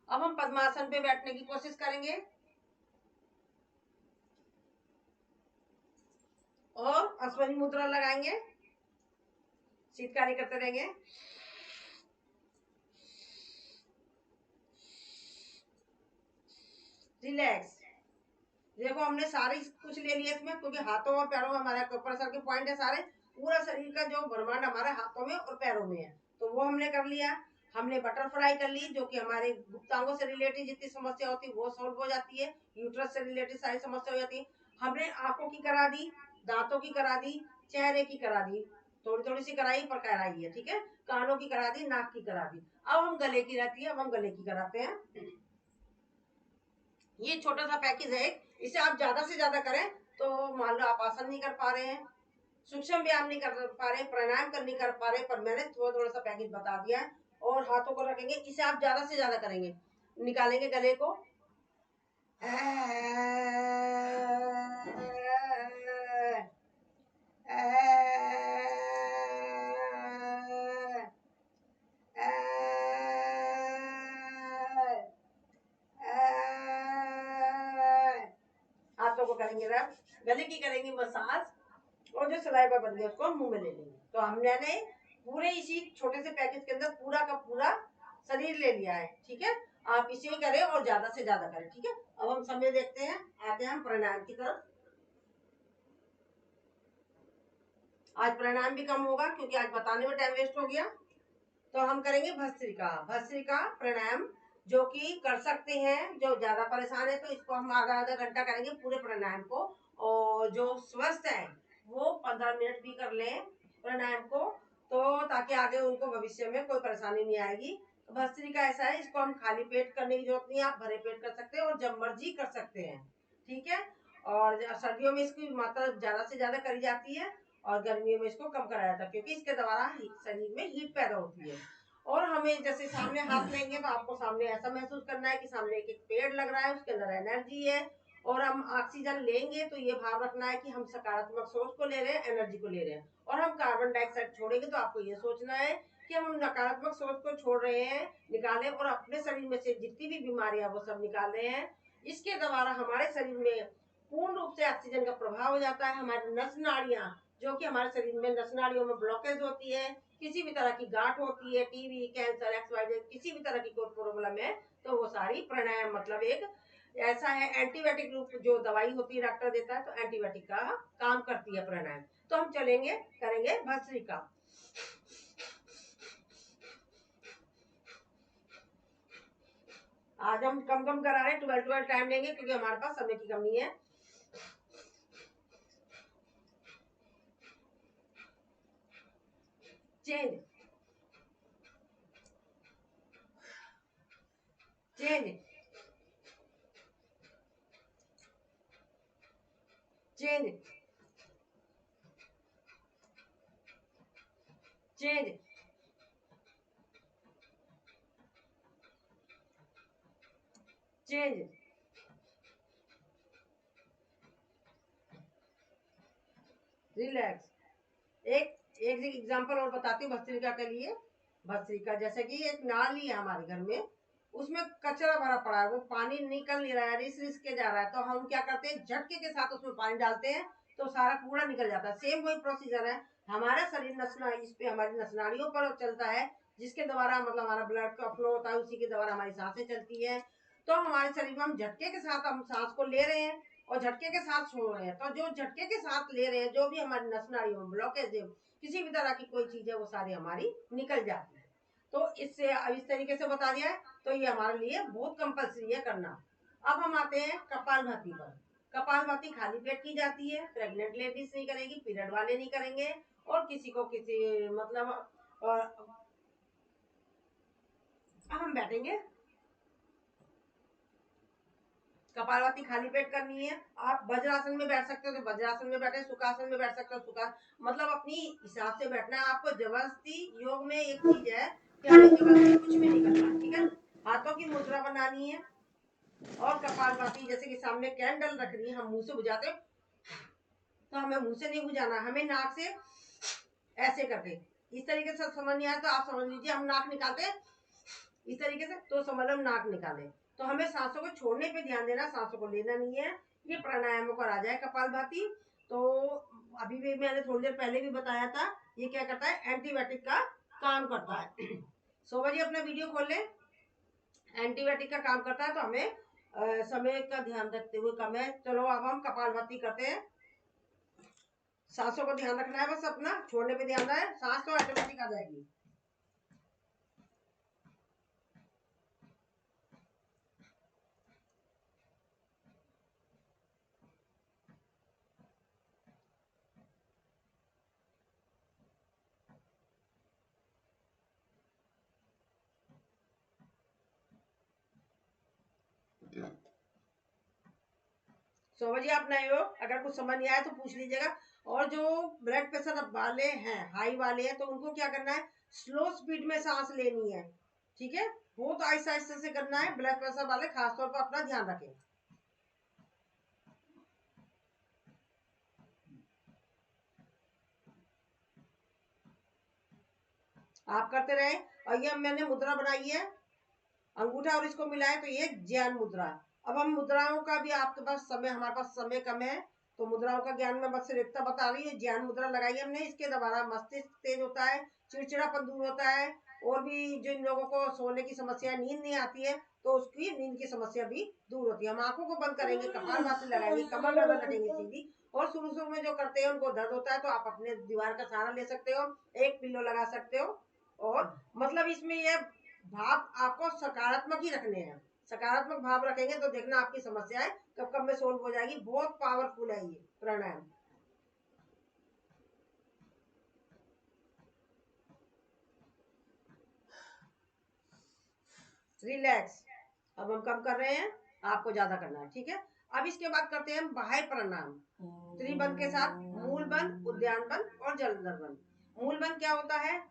अब हम पद्मासन पे बैठने की कोशिश करेंगे और अश्वनी मुद्रा लगाएंगे, शीतकारी करते रहेंगे, रिलैक्स। देखो हमने सारे कुछ ले लिए इसमें, क्योंकि हाथों और पैरों में हमारे प्रेशर के पॉइंट है सारे, पूरा शरीर का जो ब्रह्मांड हमारे हाथों में और पैरों में है, तो वो हमने कर लिया। हमने बटरफ्लाई कर ली, जो कि हमारे गुप्तांगों से रिलेटेड जितनी समस्या होती है वो सॉल्व हो जाती है, यूट्रस से रिलेटेड सारी समस्या हो जाती है। हमने आंखों की करा दी, दांतों की करा दी, चेहरे की करा दी, थोड़ी थोड़ी सी कराई पर कराई है, ठीक है। कानों की करा दी, नाक की करा दी। अब हम गले की रहती है, अब हम गले की कराते हैं। ये छोटा सा पैकेज है, इसे आप ज्यादा से ज्यादा करें तो मान लो आप आसन नहीं कर पा रहे हैं, सूक्ष्म व्यायाम नहीं कर पा रहे, प्राणायाम कर नहीं कर पा रहे, पर मैंने थोड़ा थोड़ा सा पैकेज बता दिया है। और हाथों को रखेंगे, इसे आप ज्यादा से ज्यादा करेंगे, निकालेंगे गले को, हाथों को करेंगे रब, गले की करेंगे मसाज, और जो सलाइवा बन गया उसको हम मुंह में ले लेंगे। तो हमने पूरे इसी छोटे से पैकेज के अंदर पूरा का पूरा शरीर ले लिया है, ठीक है। आप इसे ही करें और ज्यादा से ज्यादा करें, ठीक है। अब हम समय देखते हैं, आते हैं हम प्राणायाम की तरफ। आज प्राणायाम भी कम होगा क्योंकि आज बताने में टाइम वेस्ट हो गया। तो हम करेंगे भस्त्रिका, भस्त्रिका प्राणायाम, जो कि कर सकते हैं, जो ज्यादा परेशान है तो इसको हम आधा आधा घंटा करेंगे पूरे प्राणायाम को। और जो स्वस्थ है वो 15 मिनट भी कर लें प्राणायाम को, तो ताकि आगे उनको भविष्य में कोई परेशानी नहीं आएगी। तो भस्त्रिका ऐसा है, इसको हम खाली पेट करने की जरूरत नहीं है, आप भरे पेट कर सकते हैं और जब मर्जी कर सकते हैं, ठीक है। और सर्दियों में इसकी मात्रा ज्यादा से ज्यादा करी जाती है और गर्मियों में इसको कम कराया जाता है, क्योंकि इसके द्वारा शरीर में हीट पैदा होती है। और हमें जैसे सामने हाथ लेंगे तो आपको सामने ऐसा महसूस करना है कि सामने एक पेड़ लग रहा है, उसके अंदर एनर्जी है। और हम ऑक्सीजन लेंगे तो ये भाव रखना है कि हम सकारात्मक सोच को ले रहे हैं, एनर्जी को ले रहे हैं। और हम कार्बन डाइऑक्साइड छोड़ेंगे तो आपको ये सोचना है कि हम नकारात्मक सोच को छोड़ रहे हैं, निकालें, और अपने शरीर में से जितनी भी बीमारियां वो सब निकाल रहे हैं। इसके द्वारा हमारे शरीर में पूर्ण रूप से ऑक्सीजन का प्रभाव हो जाता है। हमारी नस नाड़ियां, जो कि हमारे शरीर में नस नाड़ियों में ब्लॉकेज होती है, किसी भी तरह की गांठ होती है, टीबी, कैंसर, XYZ, किसी भी तरह की कोई प्रॉब्लम है, तो वो सारी प्राणायाम मतलब एक ऐसा है एंटीबायोटिक रूप, जो दवाई होती है डॉक्टर देता है, तो एंटीबायोटिक का काम करती है प्राणायाम। तो हम चलेंगे, करेंगे भस्त्रिका। आज हम कम कम करा रहे हैं, 12 टाइम लेंगे क्योंकि हमारे पास समय की कमी है। Change, change, change, change, change. Relax. एक एक एग्जांपल और बताती हूँ भस्त्रिका के लिए। भस्त्रिका जैसे कि एक नाली है हमारे घर में, उसमें कचरा भरा पड़ा है, वो पानी निकल नहीं रहा है, रिस रिस के जा रहा है, तो हम क्या करते हैं, झटके के साथ उसमें पानी डालते हैं तो सारा कूड़ा निकल जाता है। सेम वही प्रोसीजर है। हमारा शरीर नसनाड़ी, इस पे हमारी नसनाड़ियों पर चलता है, जिसके द्वारा मतलब हमारा ब्लड का फ्लो होता है, उसी के द्वारा हमारी सांसें चलती है। तो हमारे शरीर में हम झटके के साथ हम सांस को ले रहे हैं और झटके के साथ छोड़ रहे हैं। तो जो झटके के साथ ले रहे हैं, जो भी हमारी नस नाड़ियों में ब्लॉकेज है, किसी भी तरह की कोई चीज है, वो सारी हमारी निकल जाती है। तो इससे अब इस तरीके से बता दिया है, तो ये हमारे लिए बहुत कंपल्सरी है करना। अब हम आते हैं कपालभाति पर। कपालभाति खाली पेट की जाती है, प्रेग्नेंट लेडीज नहीं करेगी, पीरियड वाले नहीं करेंगे, और किसी को किसी मतलब। और अब हम बैठेंगे, कपालभाति खाली पेट करनी है। आप वज्रासन में बैठ सकते हो तो वज्रासन में बैठे, सुखासन में बैठ सकते हो सुखा, मतलब अपनी हिसाब से बैठना है। आपको जबरदस्ती, योग में एक चीज है कि हमें जबरदस्ती कुछ भी नहीं करना, ठीक है। हाथों की मुद्रा बनानी है। और कपालभाति जैसे कि सामने कैंडल रखनी है, हम मुंह से बुझाते हैं, तो हमें मुंह से नहीं बुझाना, हमें नाक से ऐसे करते। इस तरीके से समझ नहीं आया तो आप समझ लीजिए, हम नाक निकालते हैं इस तरीके से, तो समझ लो नाक निकाले। तो हमें सांसों को छोड़ने पे ध्यान देना, सांसों को लेना नहीं है। ये प्राणायामों का राजा है कपालभाति। तो अभी भी मैंने थोड़ी देर पहले भी बताया था, ये क्या करता है, एंटीबायोटिक का काम करता है। शोभा जी अपना वीडियो खोल लें। एंटीबायोटिक का काम करता है, तो हमें समय का ध्यान रखते हुए कम है। चलो अब हम कपालभाति करते हैं। सांसों को ध्यान रखना है, बस अपना छोड़ने पे ध्यान है, सांस तो ऑटोमेटिक आ जाएगी। समझिए आप नए हो, अगर कुछ समझ नहीं आया तो पूछ लीजिएगा। और जो ब्लड प्रेशर वाले हैं, हाई वाले हैं, तो उनको क्या करना है, स्लो स्पीड में सांस लेनी है, ठीक है। बहुत आहिस्ते आहिस्ते से करना है। ब्लड प्रेशर वाले खासतौर पर अपना ध्यान रखें। आप करते रहे। और ये मैंने मुद्रा बनाई है, अंगूठा और इसको मिलाए तो ये ज्ञान मुद्रा। अब हम मुद्राओं का भी, आपके पास समय, हमारे पास समय कम है तो मुद्राओं का ज्ञान में बस इतना बता रही है। ज्ञान मुद्रा लगाई हमने, इसके द्वारा मस्तिष्क तेज होता है, चिड़चिड़ापन दूर होता है, और भी जिन लोगों को सोने की समस्या, नींद नहीं आती है, तो उसकी नींद की समस्या भी दूर होती है। हम आंखों को बंद करेंगे, कपालभाति लगाएंगे, कमर गर्दन रखेंगे सीधी। और शुरू शुरू में जो करते हैं उनको दर्द होता है तो आप अपने दीवार का सहारा ले सकते हो, एक पिल्लो लगा सकते हो। और मतलब इसमें यह भाव आपको सकारात्मक ही रखने हैं। सकारात्मक भाव रखेंगे तो देखना आपकी समस्याएं कब कब में सोल्व हो जाएगी। बहुत पावरफुल है ये प्राणायाम। रिलैक्स। अब हम कम कर रहे हैं, आपको ज्यादा करना है, ठीक है। अब इसके बाद करते हैं हम बाह्य प्राणायाम, त्रिबंध के साथ। मूल बंध, उद्यान बंध और जलंधर बंध। मूल बंध क्या होता है,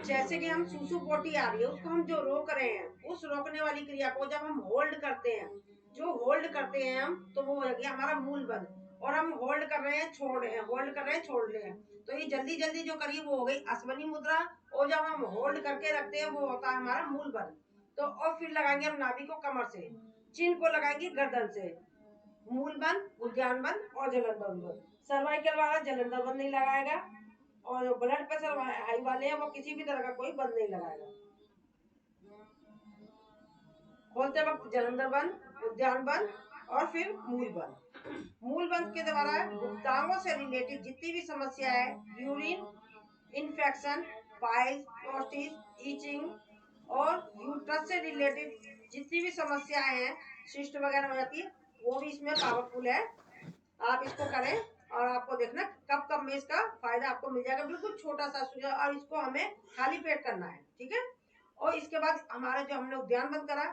जैसे कि हम सुसु पोटी आ रही है, उसको हम जो रोक रहे हैं, उस रोकने वाली क्रिया को जब हम होल्ड करते हैं, जो होल्ड करते हैं हम, तो वो हो गया हमारा मूल बंध। और हम होल्ड कर रहे हैं, छोड़ रहे हैं, होल्ड कर रहे हैं, छोड़ रहे हैं, तो ये जल्दी जल्दी जो करिए वो हो गई अश्वनी मुद्रा। और जब हम होल्ड करके रखते हैं वो होता है हमारा मूल बंध। तो और फिर लगाएंगे हम नाभि को कमर से, चिन्ह को लगाएंगे गर्दन से। मूल बंध, उद्यान बंध और जलंधर बंध। सर्वाइकल वाला जलंधर बंध नहीं लगाएगा, और जो ब्लड प्रेशर हाई वाले हैं वो किसी भी तरह का कोई बंद नहीं लगाएगा। खोलते वक्त जलंधर बंद, उद्यान बंद और फिर मूल बंद। मूल बंद के द्वारा गुप्तांगों से रिलेटेड जितनी भी समस्या है, urine infection, piles, prostate, itching और यूट्रस से रिलेटेड जितनी भी समस्याएं हैं, सिस्ट वगैरह हो जाती है, वो भी इसमें पावरफुल है। आप इसको करें और आपको देखना कब कब में इसका फायदा आपको मिल जाएगा। बिल्कुल छोटा सा सुझाव, और इसको हमें खाली पेट करना है, ठीक है। और इसके बाद हमारा जो हमने उद्यान बंद करा,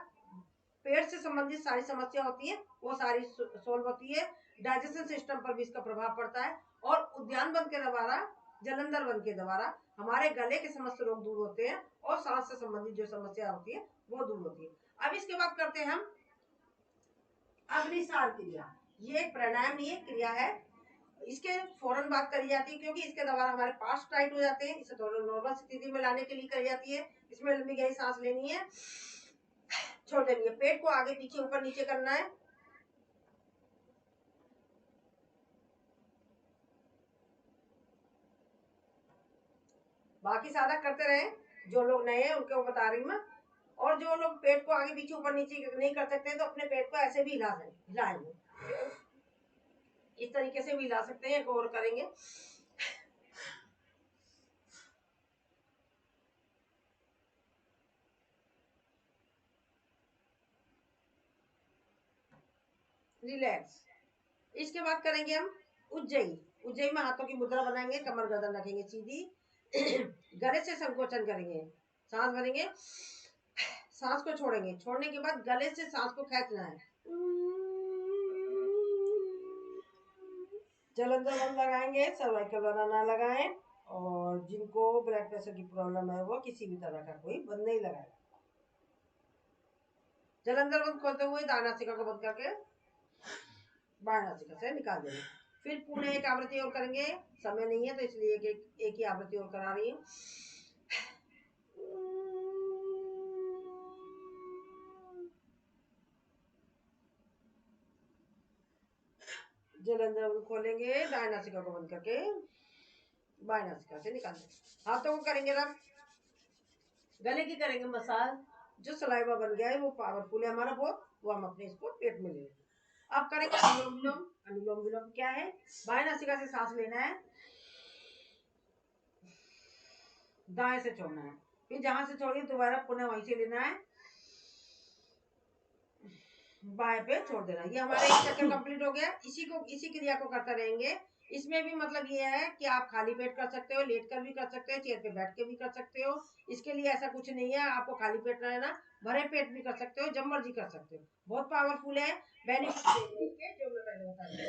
पेट से संबंधित सारी समस्या होती है वो सारी सोल्व होती है। डाइजेशन सिस्टम पर भी इसका प्रभाव पड़ता है। और उद्यान बंद के द्वारा, जलंधर बंद के द्वारा हमारे गले के समस्त रोग दूर होते हैं और सांस से संबंधित जो समस्या होती है वो दूर होती है। अब इसके बाद करते हैं हम अग्निसार क्रिया। ये एक प्राणायाम नहीं है, क्रिया है। इसके फौरन बात करी जाती है क्योंकि इसके द्वारा हमारे पास टाइट हो जाते हैं, इसे थोड़ा नॉर्मल स्थिति में लाने के लिए करी जाती है। इसमें लंबी गहरी सांस लेनी है, छोड़ देनी है, पेट को आगे पीछे ऊपर नीचे करना है। बाकी सादा करते रहे, जो लोग नए हैं उनको बता रही मैं। और जो लोग पेट को आगे पीछे ऊपर नीचे नहीं कर सकते तो अपने पेट को ऐसे भी हिलाएंगे, इस तरीके से भी हिला सकते हैं। एक और करेंगे। रिलैक्स। इसके बाद करेंगे हम उज्जयी। उज्जयी में हाथों की मुद्रा बनाएंगे, कमर गर्दन रखेंगे सीधी, गले से संकोचन करेंगे, सांस भरेंगे, सांस को छोड़ेंगे, छोड़ने के बाद गले से सांस को खींचना है। जलंधर बंद लगाएंगे, सर्वाइकल वाला ना लगाएं। और जिनको ब्लड प्रेशर की प्रॉब्लम है वो किसी भी तरह का कोई बंद नहीं लगाएगा। जलंधर बंद खोलते हुए दाहिनी नासिका को बंद करके बाएं नासिका से निकाल देंगे। फिर पुणे एक आवृत्ति और करेंगे, समय नहीं है तो इसलिए एक ही आवृत्ति और करा रही हूँ। जलंधर बंद खोलेंगे, दाहिनी नासिका को बंद करके बाएं नासिका से निकाल देंगे। हाथों को करेंगे रब, गले की करेंगे मसाज। जो सलाइवा बन गया है वो पावरफुल है हमारा बहुत, वो हम अपने इसको पेट में ले लेंगे। अब करेंगे अनुलोम विलोम। अनुलोम विलोम क्या है? बाएं नासिका से सांस लेना है, दाएं से छोड़ना है, फिर जहां से छोड़िए दोबारा पुनः वहीं से लेना है, बाएं पे छोड़ देना। ये हमारा एक चक्कर कंप्लीट हो गया। इसी क्रिया को करते रहेंगे। इसमें भी मतलब ये है कि आप खाली पेट कर सकते हो, लेट कर भी कर सकते हो, चेयर पे बैठ के भी कर सकते हो। इसके लिए ऐसा कुछ नहीं है आपको खाली पेट रहना, भरे पेट भी कर सकते हो, जब मर्जी कर सकते हो। बहुत पावरफुल है, बेनिफिट जो मैं पहले बता रही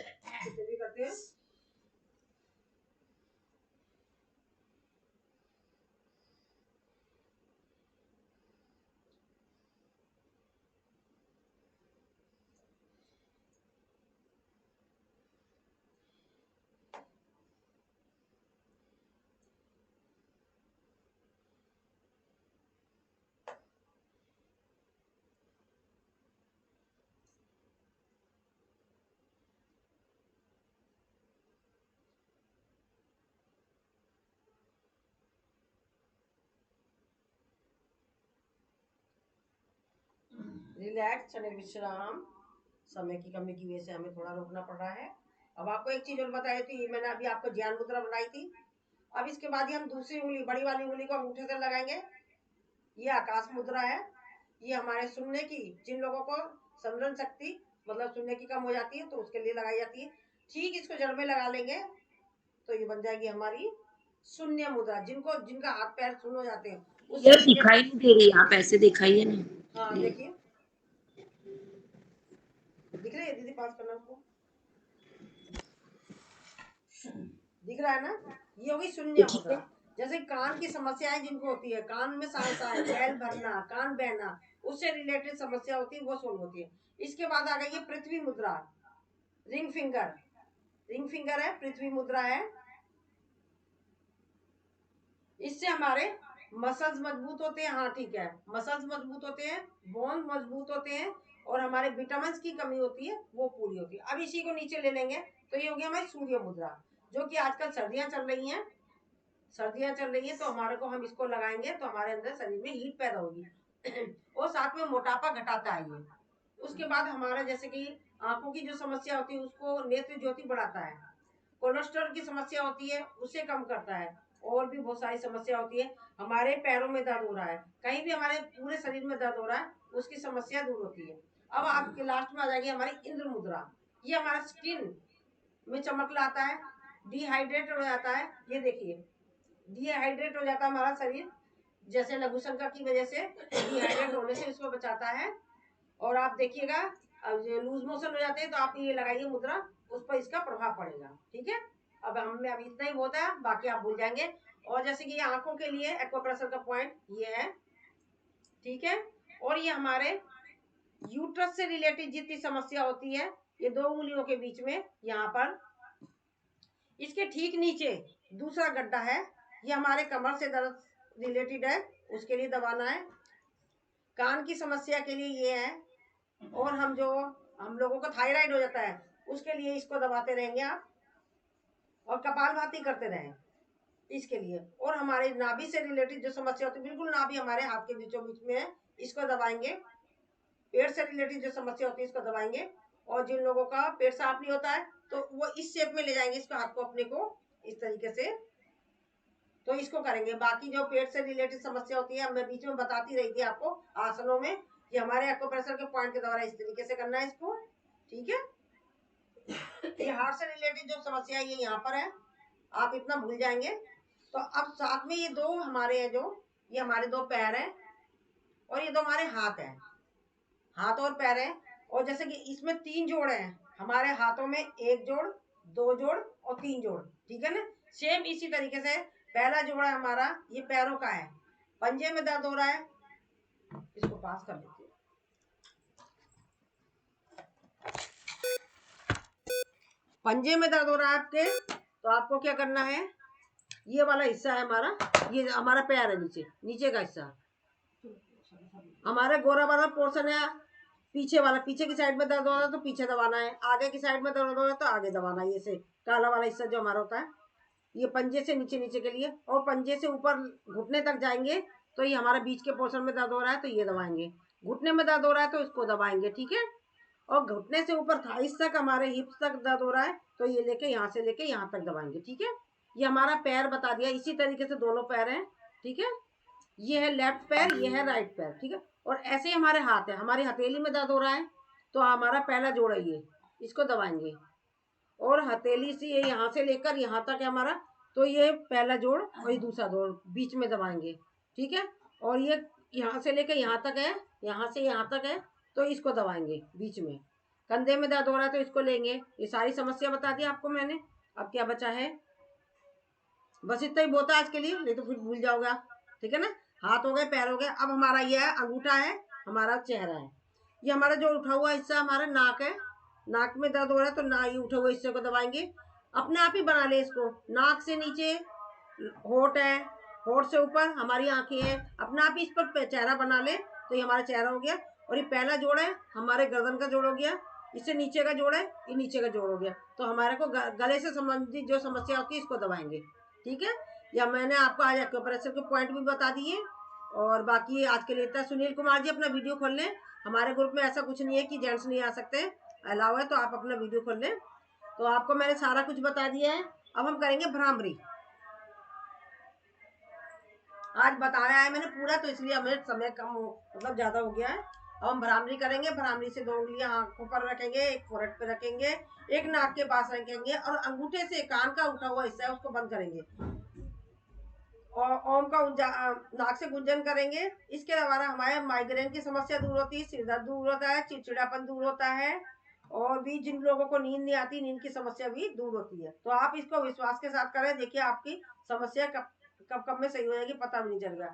हूँ भी करते हैं। रिलैक्स, क्षणिक विश्राम। समय की कमी की वजह से हमें थोड़ा रोकना पड़ रहा है। अब आपको एक चीज और बताई थी, मैंने अभी आपको ज्ञान मुद्रा बनाई थी। अब इसके बाद ही हम दूसरी उंगली, बड़ी वाली उंगली को अंगूठे से लगाएंगे। ये आकाश मुद्रा है। ये हमारे सुनने की, जिन लोगों को समझन शक्ति मतलब सुनने की कम हो जाती है तो उसके लिए लगाई जाती है। ठीक इसको जड़ में लगा लेंगे तो ये बन जाएगी हमारी शून्य मुद्रा। जिनका हाथ पैर सुन हो जाते हैं ये दिखाई नहीं दे रही, आप ऐसे दिखाइए ना। हाँ देखिए, दिख रही है दीदी? पास करना उसको, दिख रहा है ना? ये होगी शून्य मुद्रा। जैसे कान की समस्याएं जिनको होती है, कान में सांस आए, बैल भरना, कान बहना, उससे रिलेटेड समस्या होती है, वो सोल्व होती है। इसके बाद आ गई ये पृथ्वी मुद्रा, रिंग फिंगर। रिंग फिंगर है, पृथ्वी मुद्रा है। इससे हमारे मसल्स मजबूत होते हैं। हाँ ठीक है, मसल्स मजबूत होते हैं, बोन मजबूत होते हैं, और हमारे विटामिन की कमी होती है वो पूरी होती है। अब इसी को नीचे ले लेंगे तो ये हो गया हमारी सूर्य मुद्रा, जो कि आजकल सर्दियां चल रही हैं। सर्दियां चल रही है तो हमारे को, हम इसको लगाएंगे तो हमारे अंदर शरीर में हीट पैदा होगी और साथ में मोटापा घटाता है ये। उसके बाद हमारा जैसे कि आंखों की जो समस्या होती है उसको नेत्र ज्योति बढ़ाता है। कोलेस्ट्रॉल की समस्या होती है उसे कम करता है। और भी बहुत सारी समस्या होती है। हमारे पैरों में दर्द हो रहा है, कहीं भी हमारे पूरे शरीर में दर्द हो रहा है, उसकी समस्या दूर होती है। अब आपके लास्ट में आ जाएगी हमारी इंद्र मुद्रा। ये हमारा स्किन में चमक लाता है, डिहाइड्रेट हो जाता है। ये देखिए, डिहाइड्रेट हो जाता है हमारा शरीर, जैसे लघु शंका की वजह से डिहाइड्रेट होने से इसको बचाता है। और आप देखिएगा, अब लूज मोशन हो जाते हैं तो आप ये लगाइए मुद्रा, उस पर इसका प्रभाव पड़ेगा। ठीक है, अब हमें अभी इतना ही बहुत है, बाकी आप भूल जाएंगे। और जैसे कि ये आंखों के लिए एक्वाप्रेशर का पॉइंट ये है, ठीक है। और ये हमारे यूट्रस से रिलेटेड जितनी समस्या होती है, ये दो उंगलियों के बीच में यहाँ पर, इसके ठीक नीचे दूसरा गड्ढा है, ये हमारे कमर से दर्द रिलेटेड है, उसके लिए दबाना है। कान की समस्या के लिए ये है। और हम लोगों को थायराइड हो जाता है उसके लिए इसको दबाते रहेंगे आप। और कपालभाति करते रहें इसके लिए। और हमारे नाभि से रिलेटेड जो समस्या होती है, बिल्कुल नाभि हमारे हाथ के बीचों बीच में है, इसको दबाएंगे। पेट से रिलेटेड जो समस्या होती है इसको दबाएंगे। और जिन लोगों का पेट साफ नहीं होता है तो वो इस शेप में ले जाएंगे इसको, हाथ को अपने को इस तरीके से, तो इसको करेंगे। बाकी जो पेट से रिलेटेड समस्या होती है, मैं बीच में बताती रही थी आपको आसनों में, ये हमारे एक्वाप्रेशर के पॉइंट के द्वारा इस तरीके से करना है इसको। ठीक है, ये हार्ट से रिलेटेड जो समस्या है ये यहाँ पर है, आप इतना भूल जाएंगे। तो अब साथ में ये दो हमारे हैं, जो ये हमारे दो पैर हैं और ये दो हमारे हाथ हैं, हाथ और पैर हैं। और जैसे कि इसमें तीन जोड़ हैं, हमारे हाथों में एक जोड़, दो जोड़ और तीन जोड़, ठीक है ना। सेम इसी तरीके से पहला जोड़ है हमारा, ये पैरों का है। पंजे में दर्द हो रहा है, इसको पास कर लीजिए। पंजे में दर्द हो रहा है आपके, तो आपको क्या करना है, ये वाला हिस्सा है हमारा, ये हमारा पैर है, नीचे नीचे का हिस्सा हमारा गोरा वाला पोर्शन है। पीछे वाला, पीछे की साइड में दर्द हो रहा है तो पीछे दबाना है, आगे की साइड में दर्द हो रहा है तो आगे दबाना है। ये से काला वाला हिस्सा जो हमारा होता है, ये पंजे से नीचे नीचे के लिए। और पंजे से ऊपर घुटने तक जाएंगे तो ये हमारा बीच के पोर्शन में दर्द हो रहा है तो ये दबाएंगे, घुटने में दर्द हो रहा है तो इसको दबाएंगे, ठीक है। और घुटने से ऊपर थाइस तक, हमारे हिप्स तक दर्द हो रहा है तो ये लेके यहाँ से लेके यहाँ तक दबाएंगे, ठीक है। ये हमारा पैर बता दिया, इसी तरीके से दोनों पैर हैं, ठीक है। ये है लेफ्ट पैर, ये है राइट पैर, ठीक है। और ऐसे ही हमारे हाथ है, हमारी हथेली में दर्द हो रहा है तो हमारा पहला जोड़ है ये, इसको दबाएंगे। और हथेली से ये यहाँ से लेकर यहाँ तक है हमारा, तो ये पहला जोड़ और ये दूसरा जोड़ बीच में दबाएंगे, ठीक है। और ये यहाँ से लेकर यहाँ तक है, यहाँ से यहाँ तक है तो इसको दबाएंगे बीच में। कंधे में दर्द हो रहा है तो इसको लेंगे। ये सारी समस्या बता दी आपको मैंने। अब क्या बचा है, बस इतना ही बहुत है आज के लिए, नहीं तो फिर भूल जाओगे, ठीक है ना। हाथ हो गए, पैर हो गए। अब हमारा ये है अंगूठा है, हमारा चेहरा है। ये हमारा जो उठा हुआ हिस्सा हमारा नाक है, नाक में दर्द हो रहा है तो ना ये उठे हुए हिस्से को दबाएंगे। अपने आप ही बना ले इसको, नाक से नीचे होठ है, होठ से ऊपर हमारी आंखें हैं, अपने आप ही इस पर चेहरा बना ले तो ये हमारा चेहरा हो गया। और ये पहला जोड़ है हमारे गर्दन का जोड़ हो गया, इससे नीचे का जोड़ है, ये नीचे का जोड़ हो गया। तो हमारे को गले से संबंधित जो समस्या होती है इसको दबाएंगे, ठीक है। या मैंने आपको आज एक्यूप्रेशर के पॉइंट भी बता दिए। और बाकी आज के लिए इतना। सुनील कुमार जी अपना वीडियो खोल लें, हमारे ग्रुप में ऐसा कुछ नहीं है कि जेंट्स नहीं आ सकते, अलाउ है, तो आप अपना वीडियो खोल लें। तो आपको मैंने सारा कुछ बता दिया है। अब हम करेंगे भ्रामरी। आज बताया है मैंने पूरा, तो इसलिए हमें समय कम हो, मतलब ज्यादा हो गया है। अब हम भ्रामरी करेंगे। भ्रामरी से 2 उंगलियां आंखों पर रखेंगे, एक फोrehead पे रखेंगे, एक नाक के पास रखेंगे और अंगूठे से कान का उठा हुआ हिस्सा है उसको बंद करेंगे और ओम का नाक से गुंजन करेंगे। इसके द्वारा हमारे माइग्रेन की समस्या दूर होती है, सिर दर्द दूर होता है, चिड़चिड़ापन दूर होता है और भी जिन लोगों को नींद नहीं आती, नींद की समस्या भी दूर होती है। तो आप इसको विश्वास के साथ करें, देखिए आपकी समस्या कब कब कब में सही हो जाएगी, पता भी नहीं चलेगा।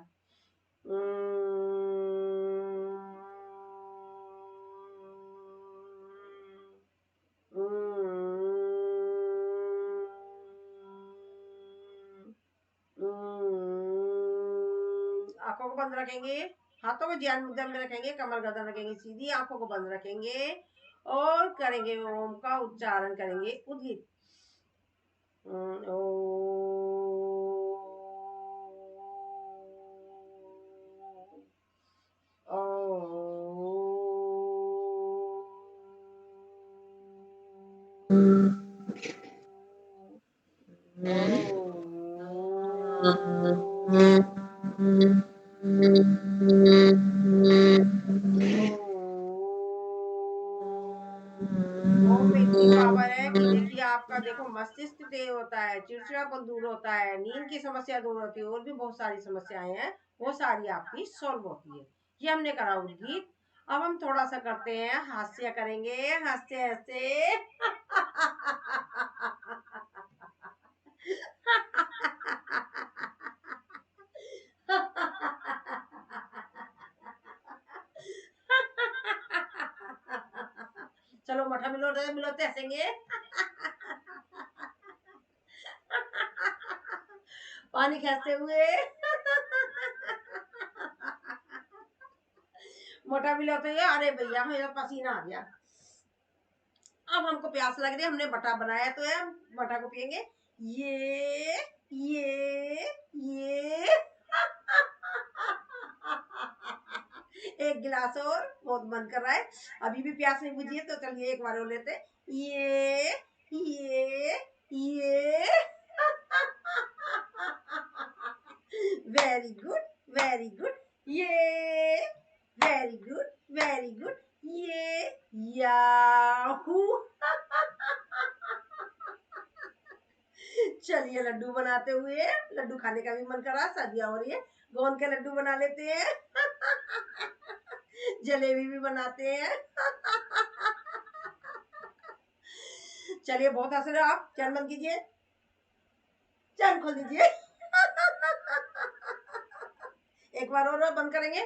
आंखों को बंद रखेंगे, हाथों को ज्ञान मुद्रा में रखेंगे, कमर गर्दन रखेंगे सीधी, आंखों को बंद रखेंगे और करेंगे ओम का उच्चारण करेंगे उद्गीत। ओम में इतनी पावर है कि देखिए आपका देखो मस्तिष्क तेज होता है, चिड़चिड़ापन दूर होता है, नींद की समस्या दूर होती है और भी बहुत सारी समस्याएं हैं, वो सारी आपकी सॉल्व होती है। ये हमने करा उद्गीत। अब हम थोड़ा सा करते हैं, हास्य करेंगे, हंसते हंसते चलो मठा मिलोते मिलोते हंसेंगे। पानी खींचते हुए मोटा मिलाते हुए, अरे भैया मेरा पसीना आ गया। अब हमको प्यास लग रही है, हमने बटा बनाया तो है, हम बटा को पियेंगे। ये एक गिलास और, बहुत मन कर रहा है, अभी भी प्यास नहीं बुझी है तो चलिए एक बार और लेते। ये वेरी गुड, वेरी गुड, ये वेरी गुड, वेरी गुड, ये याहू। चलिए लड्डू बनाते हुए, लड्डू खाने का भी मन कर रहा, सर्दियां हो रही है, गोंद के लड्डू बना लेते हैं। जलेबी भी बनाते हैं। चलिए बहुत हंस रहे हो आप, चैन बंद कीजिए, चैन खोल दीजिए। एक बार और बंद करेंगे।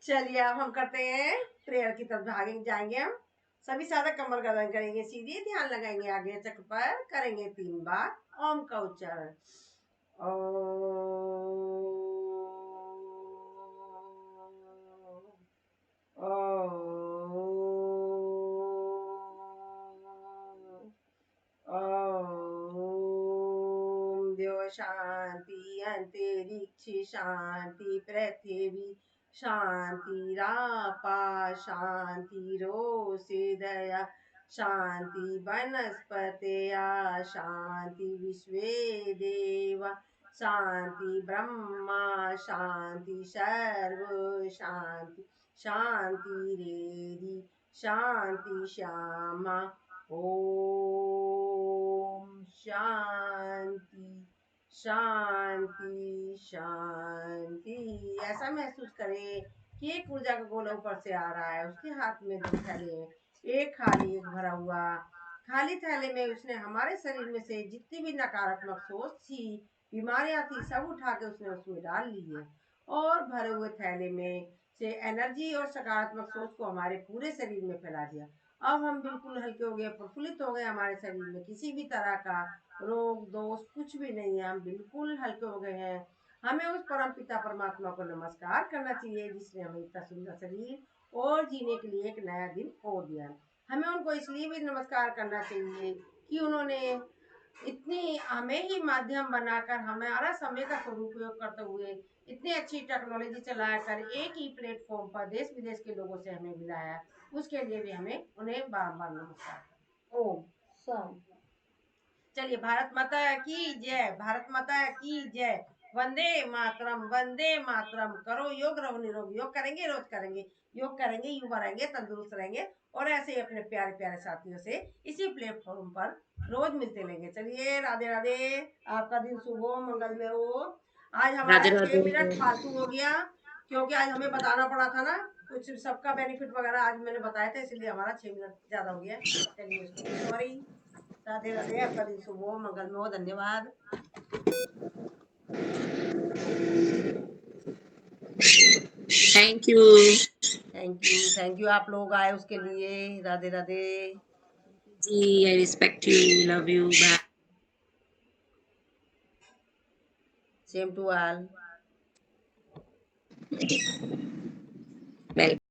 चलिए अब हम करते हैं प्रेयर की तरफ भागेंगे, जाएंगे हम सभी सादा, कमर गर्दन करेंगे सीधी, ध्यान लगाएंगे आगे चक्र पर, करेंगे 3 बार ओम का उच्चारण। शांति, अंतरिक्ष शांति, पृथ्वी शांतिरापा शांतिरोषधयः शांति, वनस्पतयः शांति, विश्वे देवा शांति, ब्रह्मा शांति, सर्व शांति शांतिरेधि शांति श्यामा ओम शांति शांति शांति। ऐसा महसूस करें कि एक ऊर्जा का गोला ऊपर से आ रहा है, उसके हाथ में 2 थैले हैं, एक खाली एक भरा हुआ। खाली थैले में उसने हमारे शरीर में से जितनी भी नकारात्मक सोच थी, बीमारियां थी, सब उठा के उसने उसमें डाल ली है, और भरे हुए थैले में से एनर्जी और सकारात्मक सोच को हमारे पूरे शरीर में फैला दिया। अब हम बिल्कुल हल्के हो गए, प्रफुल्लित हो गए, हमारे शरीर में किसी भी तरह का रोग दोष कुछ भी नहीं है, हम बिल्कुल हल्के हो गए हैं। हमें उस परम पिता परमात्मा को नमस्कार करना चाहिए जिसने हमें इतना सुंदर शरीर और जीने के लिए एक नया दिन और दिया। हमें उनको इसलिए भी नमस्कार करना चाहिए कि उन्होंने इतनी हमें ही माध्यम बनाकर हमारा समय का सदुपयोग करते हुए इतनी अच्छी टेक्नोलॉजी चलाकर एक ही प्लेटफॉर्म पर देश विदेश के लोगों से हमें मिलाया, उसके लिए भी हमें उन्हें बार-बार नमस्कार। ओम शांति। चलिए, भारत माता की जय, भारत माता की जय। वंदे मातरम, वंदे मातरम। करो योग, रहो निरोगी। योग करेंगे, रोज करेंगे, योग करेंगे, युवा रहेंगे, तंदुरुस्त रहेंगे, और ऐसे ही अपने प्यारे प्यारे साथियों से इसी प्लेटफॉर्म पर रोज मिलते रहेंगे। चलिए, राधे राधे। आपका दिन शुभ हो, मंगलमय हो। आज हमारा राधे 6 मिनट राधे। फालतू हो गया, क्योंकि आज हमें बताना पड़ा था ना कुछ सबका बेनिफिट वगैरह, आज मैंने बताया था, इसलिए हमारा 6 मिनट ज्यादा हो गया। चलिए, उसके लिए सॉरी। राधे राधे। आपका दिन शुभ हो, मंगलमय हो। धन्यवाद। Thank you. थैंक यू आप लोग आए उसके लिए। राधे राधे। जी, I respect you, love you, bye. Same to all. Welcome.